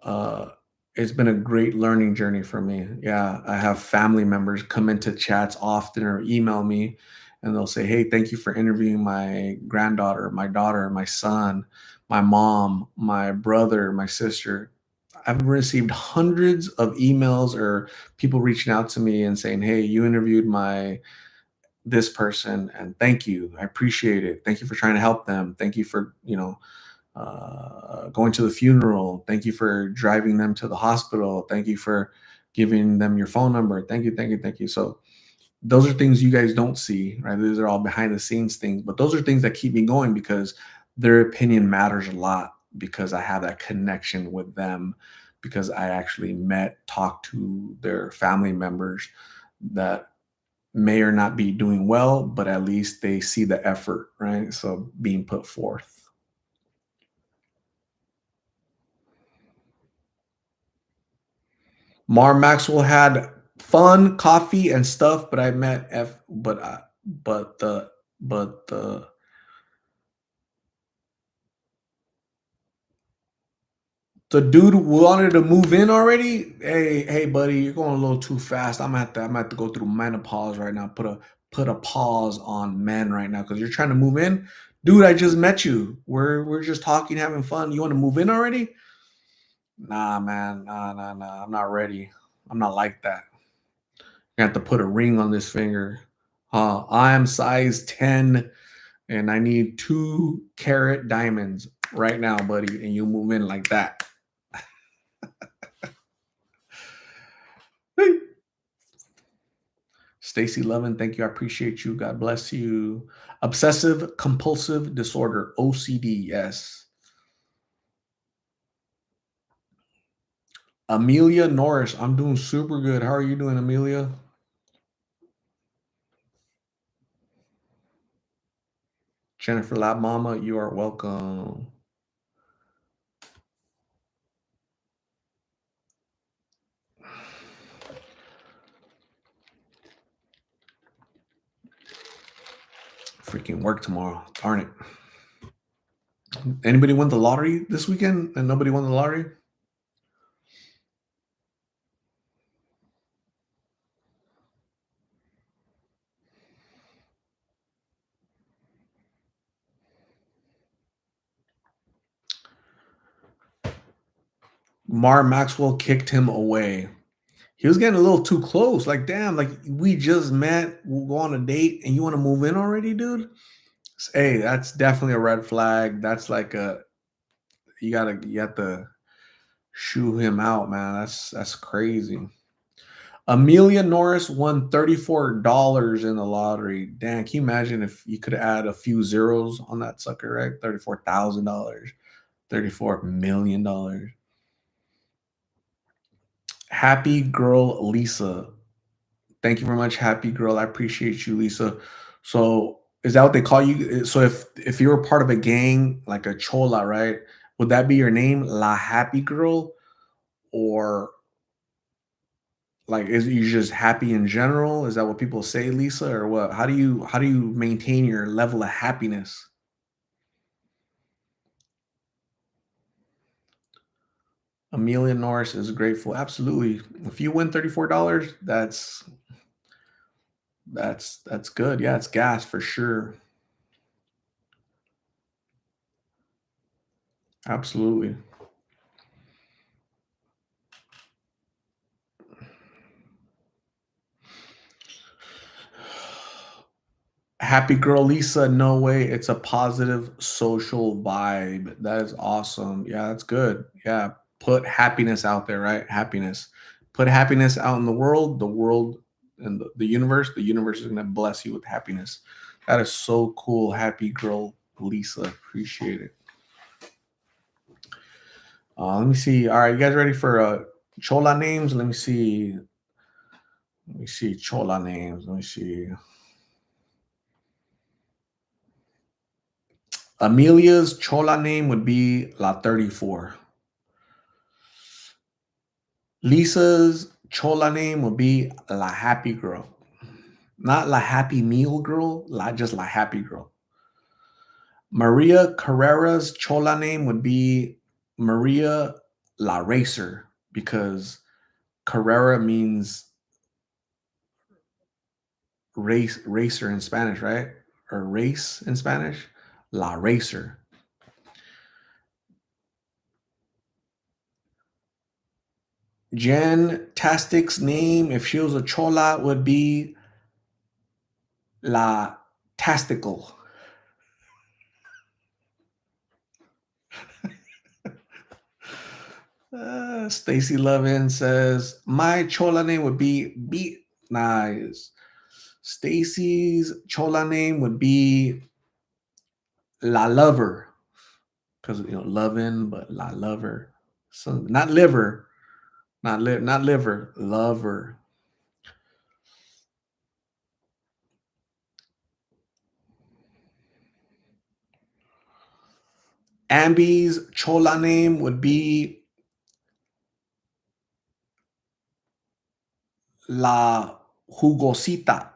Uh It's been a great learning journey for me. Yeah, I have family members come into chats often or email me and they'll say, "Hey, thank you for interviewing my granddaughter, my daughter, my son, my mom, my brother, my sister." I've received hundreds of emails or people reaching out to me and saying, "Hey, you interviewed my this person and thank you. I appreciate it. Thank you for trying to help them. Thank you for, going to the funeral. Thank you for driving them to the hospital. Thank you for giving them your phone number. Thank you, thank you, thank you." So those are things you guys don't see, right? These are all behind the scenes things, but those are things that keep me going because their opinion matters a lot because I have that connection with them because I actually talked to their family members that may or not be doing well, but at least they see the effort, right? So being put forth. Mar Maxwell had fun, coffee, and stuff, but I met F. But the dude wanted to move in already. Hey, buddy, you're going a little too fast. I'm gonna have to go through menopause right now. Put a pause on men right now because you're trying to move in, dude. I just met you. We're just talking, having fun. You want to move in already? Nah, man. Nah, nah, nah. I'm not ready. I'm not like that. You have to put a ring on this finger. I am size 10 and I need 2 carat diamonds right now, buddy. And you move in like that. Stacy Levin, thank you. I appreciate you. God bless you. Obsessive compulsive disorder, OCD. Yes. Amelia Norris, I'm doing super good. How are you doing, Amelia? Jennifer Lab Mama, you are welcome. Freaking work tomorrow. Darn it. Anybody win the lottery this weekend and nobody won the lottery? Mar Maxwell kicked him away. He was getting a little too close. Like, damn, like we just met, we'll go on a date, and you want to move in already, dude? Hey, that's definitely a red flag. That's like a you have to shoo him out, man. That's crazy. Amelia Norris won $34 in the lottery. Damn, can you imagine if you could add a few zeros on that sucker, right? $34,000, $34 million. Happy girl Lisa. Thank you very much, happy girl. I appreciate you, Lisa. So is that what they call you? So if you're part of a gang like a chola, right? Would that be your name, La Happy Girl, or like is you just happy in general? Is that what people say, Lisa, or what? How do you maintain your level of happiness? Amelia Norris is grateful. Absolutely. If you win $34, that's good. Yeah, it's gas for sure. Absolutely. Happy girl Lisa, no way. It's a positive social vibe. That is awesome. Yeah, that's good. Yeah, put happiness out there, right? Happiness. Put happiness out in the world and the universe is going to bless you with happiness. That is so cool. Happy girl Lisa. Appreciate it. Let me see. All right, you guys ready for Chola names? Let me see. Let me see Chola names. Let me see. Amelia's Chola name would be La 34. Lisa's Chola name would be La Happy Girl. Not La Happy Meal Girl, just La Happy Girl. Maria Carrera's Chola name would be Maria La Racer because Carrera means racer in Spanish, right? Or race in Spanish. La racer. Jen Tastic's name, if she was a chola, would be La Tastical. Stacy Lovin says, my chola name would be Beat Nice. Stacy's chola name would be La Lover. Because loving, but La Lover. So not liver, not liver, lover. Ambi's chola name would be La Jugosita.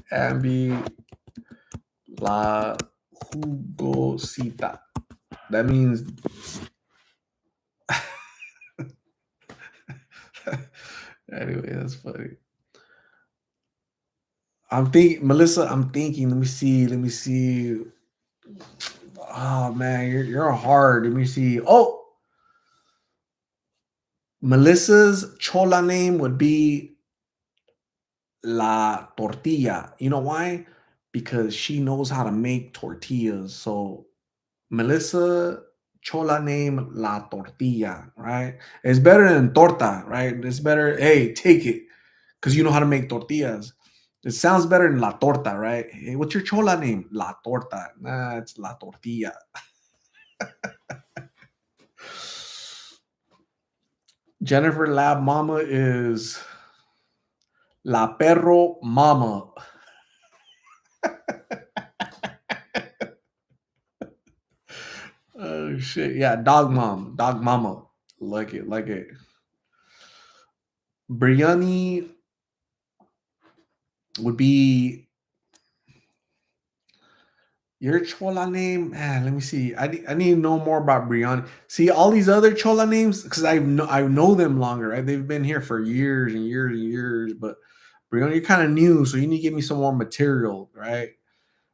Ambi La Jugosita. That means anyway, that's funny. I'm thinking, Melissa. I'm thinking. Let me see. Let me see. Oh man, you're hard. Let me see. Oh, Melissa's chola name would be La Tortilla. You know why? Because she knows how to make tortillas. So Melissa chola name La Tortilla, right? It's better than torta, right? It's better. Hey, take it because you know how to make tortillas. It sounds better than La Torta, right? Hey, what's your chola name? La Torta. Nah, it's La Tortilla. Jennifer Lab Mama is La Perro Mama. Oh shit. Yeah, dog mom. Dog mama. Like it, like it. Biryani would be your chola name. Man, let me see. I need to know more about Biryani. See, all these other chola names, because I know them longer, right? They've been here for years and years and years, but Brianna, you're kind of new, so you need to give me some more material, right?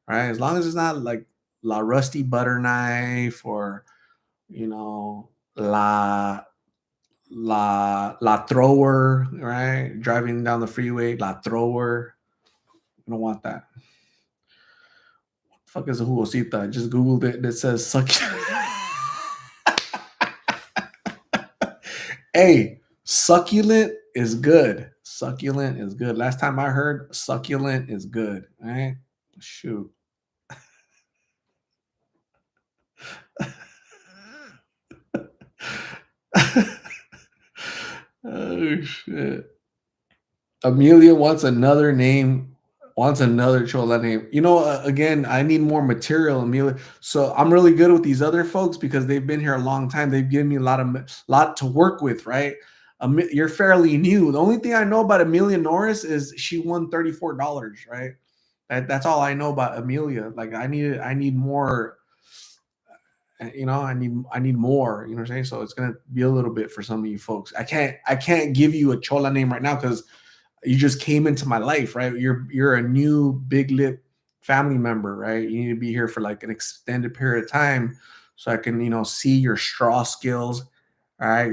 Right? As long as it's not like La Rusty Butter Knife or La La Thrower, right? Driving down the freeway, La Thrower. I don't want that. Fuck is a jugosita? I just googled it. It says suck. Hey, succulent is good. Succulent is good. Last time I heard, succulent is good. All right. Shoot. Oh shit. Amelia wants another Chola name. Again, I need more material, Amelia. So I'm really good with these other folks because they've been here a long time. They've given me a lot to work with, right? You're fairly new. The only thing I know about Amelia Norris is she won $34, right? That's all I know about Amelia. Like I need more. I need more. You know what I'm saying? So it's gonna be a little bit for some of you folks. I can't give you a Chola name right now because you just came into my life, right? You're a new big lip family member, right? You need to be here for like an extended period of time so I can, see your straw skills. All right,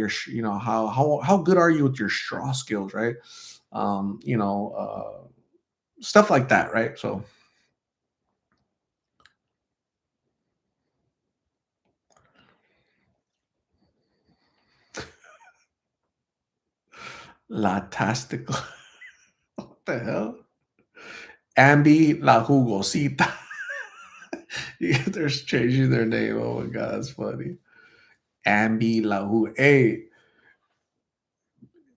how good are you with your straw skills, right? Um, you know, stuff like that, right? So la tastical. What the hell? Ambi la jugosita. They're changing their name. Oh my god, that's funny. Ambi la Hu. Hey,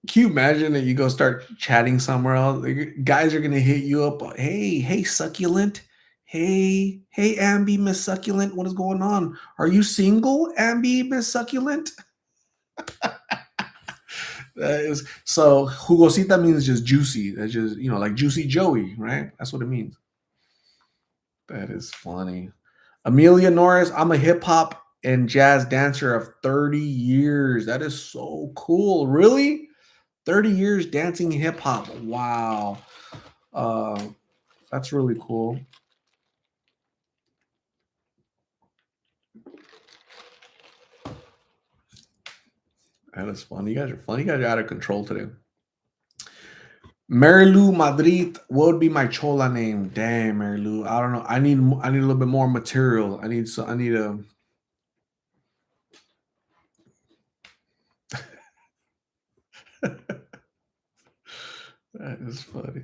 can you imagine that you go start chatting somewhere else? Like, guys are gonna hit you up. Hey, succulent. Hey, Ambi, Miss Succulent. What is going on? Are you single, Ambi, Miss Succulent? That is so. Jugosita means just juicy. That's just like Juicy Joey, right? That's what it means. That is funny. Amelia Norris. I'm a hip hop. and jazz dancer of 30 years. That is so cool. Really? 30 years dancing hip hop. Wow. Uh, that's really cool. That is fun. You guys are fun. You guys are out of control today. Mary Lou Madrid. What would be my Chola name? Damn, Mary Lou. I don't know. I need a little bit more material. I need a that is funny.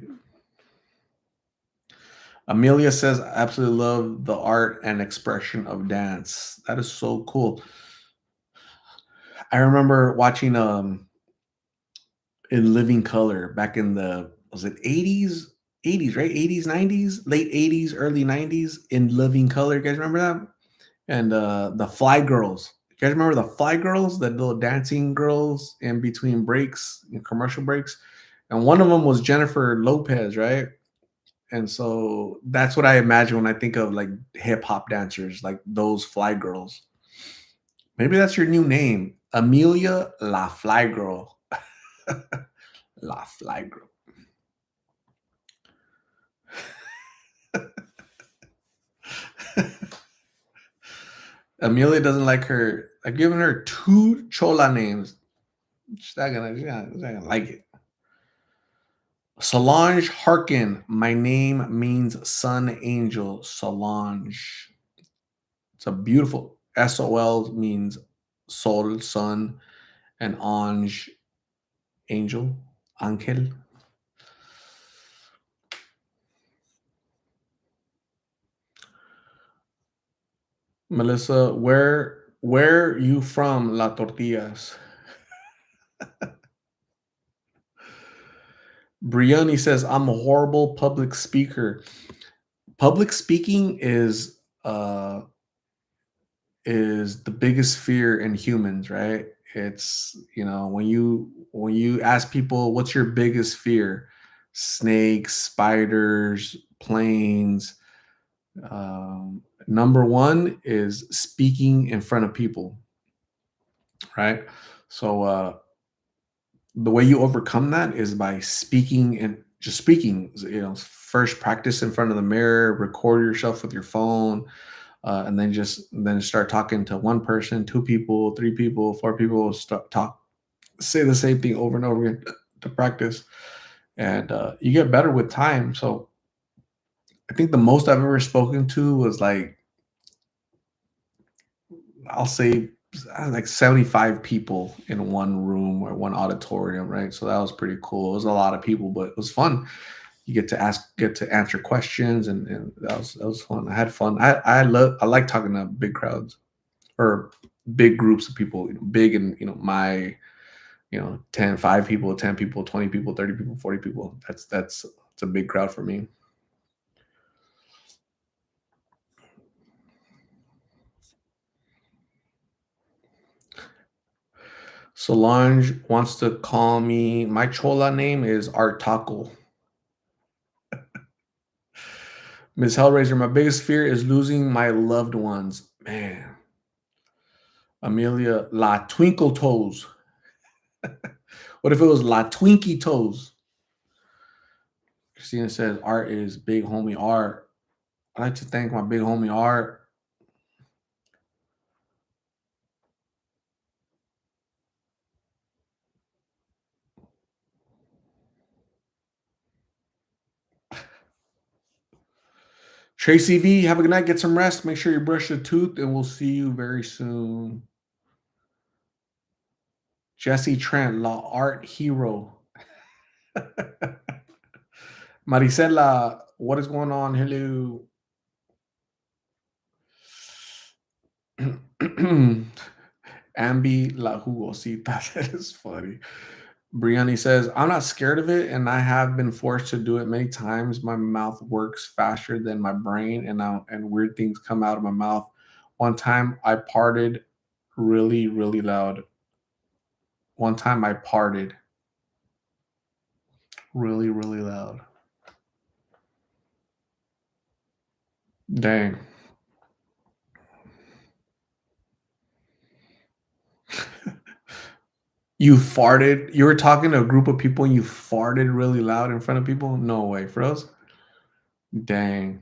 Amelia says, I absolutely love the art and expression of dance. That is so cool. I remember watching in living color back in the was it 80s? 80s, right? 80s, 90s, late 80s, early 90s in living color. You guys remember that? And the Fly Girls. You guys remember the Fly Girls, the little dancing girls in between breaks, in commercial breaks? And one of them was Jennifer Lopez, right? And so that's what I imagine when I think of like hip hop dancers, like those Fly Girls. Maybe that's your new name, Amelia La Fly Girl. La Fly Girl. Amelia doesn't like her. I've given her two Chola names. She's not gonna like it. Solange Harkin. My name means sun angel. Solange. It's a beautiful SOL means sol, sun, and ange, angel, angel. Melissa, where you from, La Tortillas? Briani says, I'm a horrible public speaker. Public speaking is the biggest fear in humans, right? It's when you ask people what's your biggest fear? Snakes, spiders, planes. Number one is speaking in front of people, right? So the way you overcome that is by speaking and just speaking. First practice in front of the mirror, record yourself with your phone, and then start talking to one person, two people, three people, four people. Start talk, say the same thing over and over again to practice, and you get better with time. So I think the most I've ever spoken to was like I'll say like 75 people in one room or one auditorium, right? So that was pretty cool. It was a lot of people, but it was fun. You get to answer questions, and that was fun. I had fun. I like talking to big crowds or big groups of people, big and my 5 people, 10 people, 20 people, 30 people, 40 people. That's it's a big crowd for me. Solange wants to call me. My Chola name is Art Taco. Ms. Hellraiser, my biggest fear is losing my loved ones. Man. Amelia, La Twinkle Toes. What if it was La Twinkie Toes? Christina says, Art is big homie Art. I like to thank my big homie Art. Tracy V, have a good night. Get some rest. Make sure you brush your tooth, and we'll see you very soon. Jesse Trent, La Art Hero. Maricela, what is going on? Hello. Ambi La Jugosita. That is funny. Brianni says, I'm not scared of it, and I have been forced to do it many times. My mouth works faster than my brain, and weird things come out of my mouth. One time I parted really, really loud. One time I parted really, really loud. Dang. You farted? You were talking to a group of people and you farted really loud in front of people? No way, froze. Dang.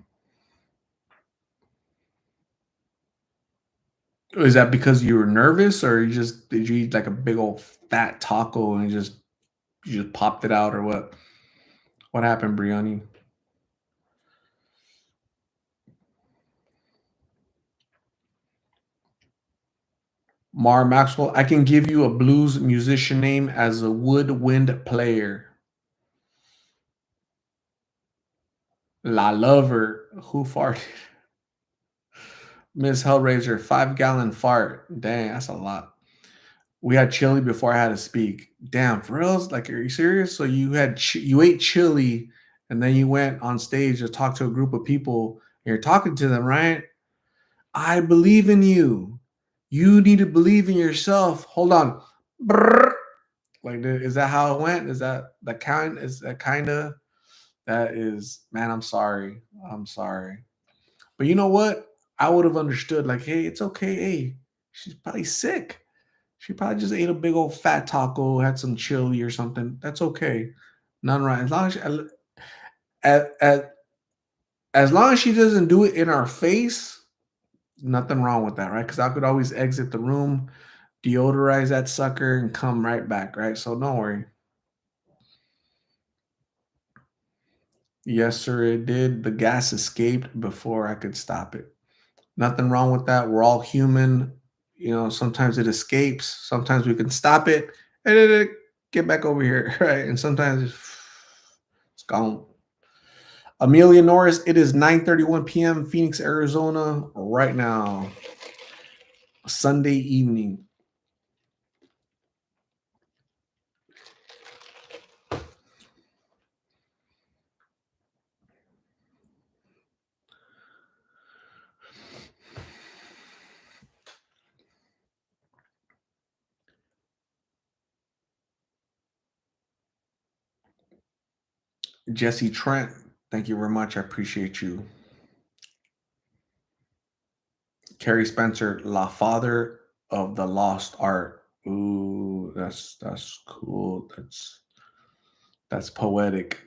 Is that because you were nervous or you just did you eat like a big old fat taco and you just popped it out or what? What happened, Briani? Mar Maxwell, I can give you a blues musician name as a woodwind player. La Lover, who farted? Miss Hellraiser, 5 gallon fart. Dang, that's a lot. We had chili before I had to speak. Damn, for reals? Like, are you serious? So you ate chili, and then you went on stage to talk to a group of people. And you're talking to them, right? I believe in you. You need to believe in yourself. Hold on. Brrr. Like, is that how it went? Is that the kind? Is that kind of? That is, man. I'm sorry. I'm sorry. But you know what? I would have understood. Like, hey, it's okay. Hey, she's probably sick. She probably just ate a big old fat taco, had some chili or something. That's okay. None right. As, as long as she doesn't do it in our face, nothing wrong with that, right? Because I could always exit the room, deodorize that sucker, and come right back, right? So don't worry. Yes, sir, it did. The gas escaped before I could stop it. Nothing wrong with that. We're all human. You know, sometimes it escapes. Sometimes we can stop it and then it get back over here, right? And sometimes it's gone. Amelia Norris, it is 9:31 p.m. Phoenix, Arizona, right now, Sunday evening. Jesse Trent, thank you very much. I appreciate you. Carrie Spencer, La Father of the Lost Art. Ooh, that's cool. That's poetic.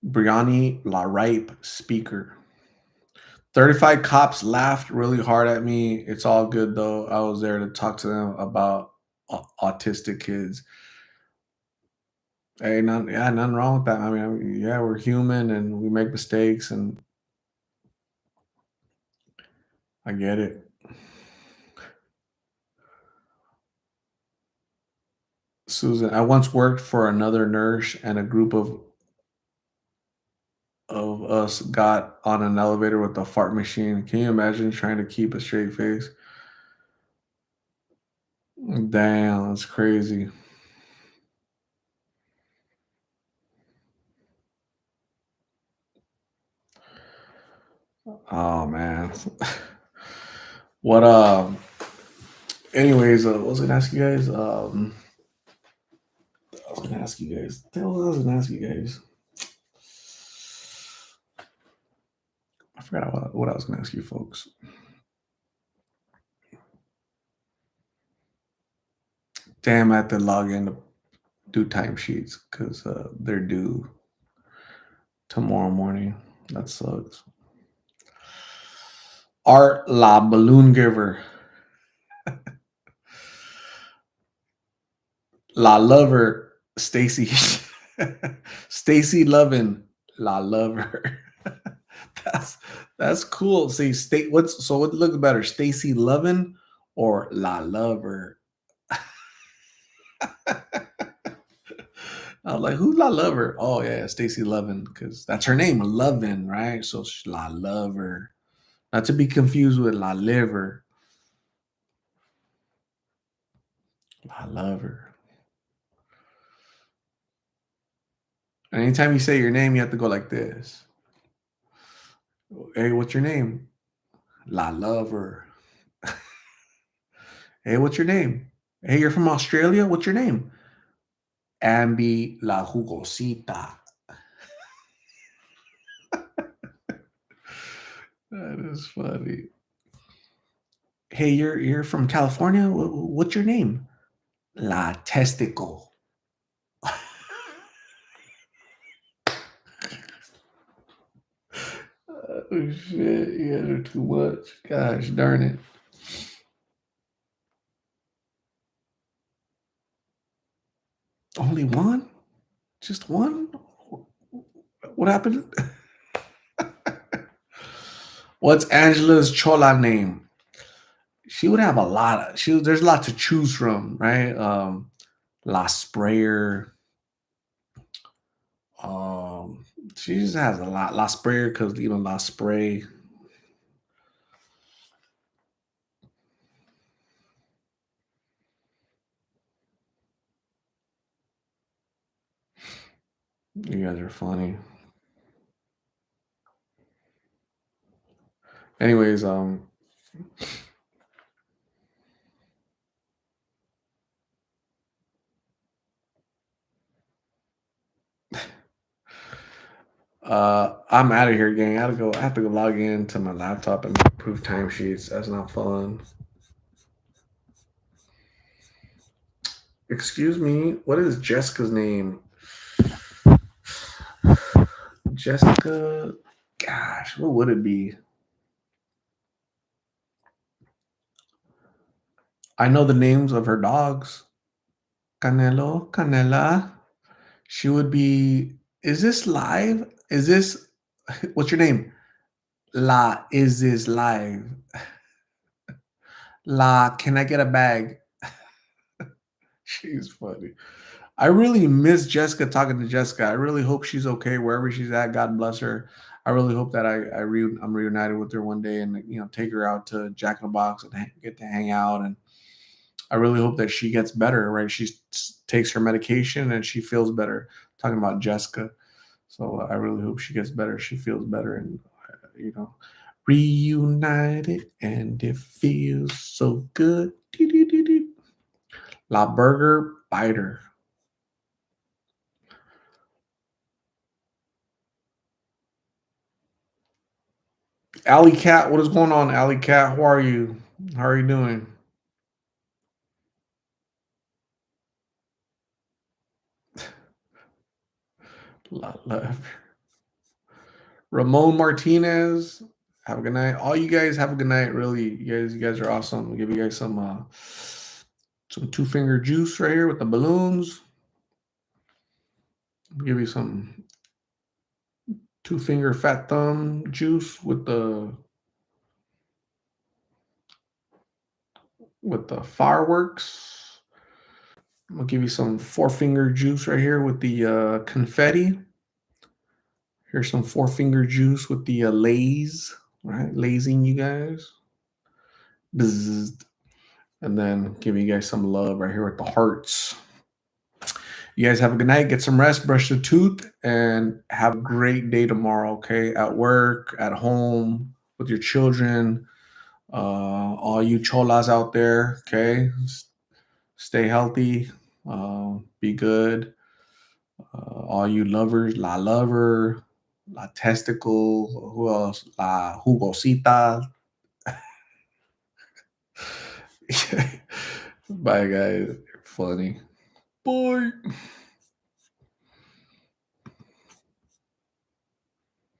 Brianni La Ripe, speaker. 35 cops laughed really hard at me. It's all good though. I was there to talk to them about autistic kids. Hey, nothing wrong with that. I mean, yeah, we're human and we make mistakes, and I get it. Susan, I once worked for another nurse, and a group of us got on an elevator with a fart machine. Can you imagine trying to keep a straight face? Damn, that's crazy. Oh man. What anyways, what was I gonna ask you guys? I was gonna ask you guys. The hell was I was gonna ask you guys? I forgot what I was gonna ask you folks. Damn, I have to log in to do timesheets because they're due tomorrow morning. That sucks. Art La Balloon Giver. La Lover. Stacy. Stacy Lovin. La Lover. that's that's cool. See, state what's so what looks better, Stacy Lovin or La Lover? I was like, who's La Lover? Oh yeah, Stacy Lovin, because that's her name, Lovin, right? So La Lover. Not to be confused with La Liver. La Lover. And anytime you say your name, you have to go like this. Hey, what's your name? La Lover. Hey, what's your name? Hey, you're from Australia? What's your name? Ambi La Jugosita. That is funny. Hey, you're from California? What's your name? La Testicle. Oh shit, you guys are too much. Gosh darn it. Only one? Just one? What happened? What's Angela's Chola name? She would have a lot of there's a lot to choose from, right? La Sprayer. Um, she just has a lot. La Sprayer, because La Spray. You guys are funny. Anyways, I'm out of here, gang. I have to go log in to my laptop and approve timesheets. That's not fun. Excuse me, what is Jessica's name? Jessica, gosh, what would it be? I know the names of her dogs. Canelo, Canela. She would be. Is this live? Is this? What's your name? La. Is this live? La. Can I get a bag? She's funny. I really miss Jessica talking to Jessica. I really hope she's okay wherever she's at. God bless her. I really hope that I'm reunited with her one day and take her out to Jack in the Box and get to hang out. And I really hope that she gets better. Right, she takes her medication and she feels better. Talking about Jessica, so I really hope she gets better. She feels better, and you know, reunited, and it feels so good. La Burger Biter. Alley Cat, what is going on, Alley Cat? How are you? How are you doing? Love. Ramon Martinez, have a good night. All you guys have a good night. Really, you guys are awesome. I'll give you guys some two finger juice right here with the balloons. I'll give you some two finger fat thumb juice with the fireworks. I'm gonna give you some four finger juice right here with the confetti. Here's some four finger juice with the lays, right? Lazing you guys. Bzzzt. And then give you guys some love right here with the hearts. You guys have a good night. Get some rest, brush the tooth, and have a great day tomorrow, okay? At work, at home, with your children, all you cholas out there, okay? Stay healthy, be good. All you lovers, la lover, la testicle, who else? La jugosita. Bye, guys. You're funny. Bye.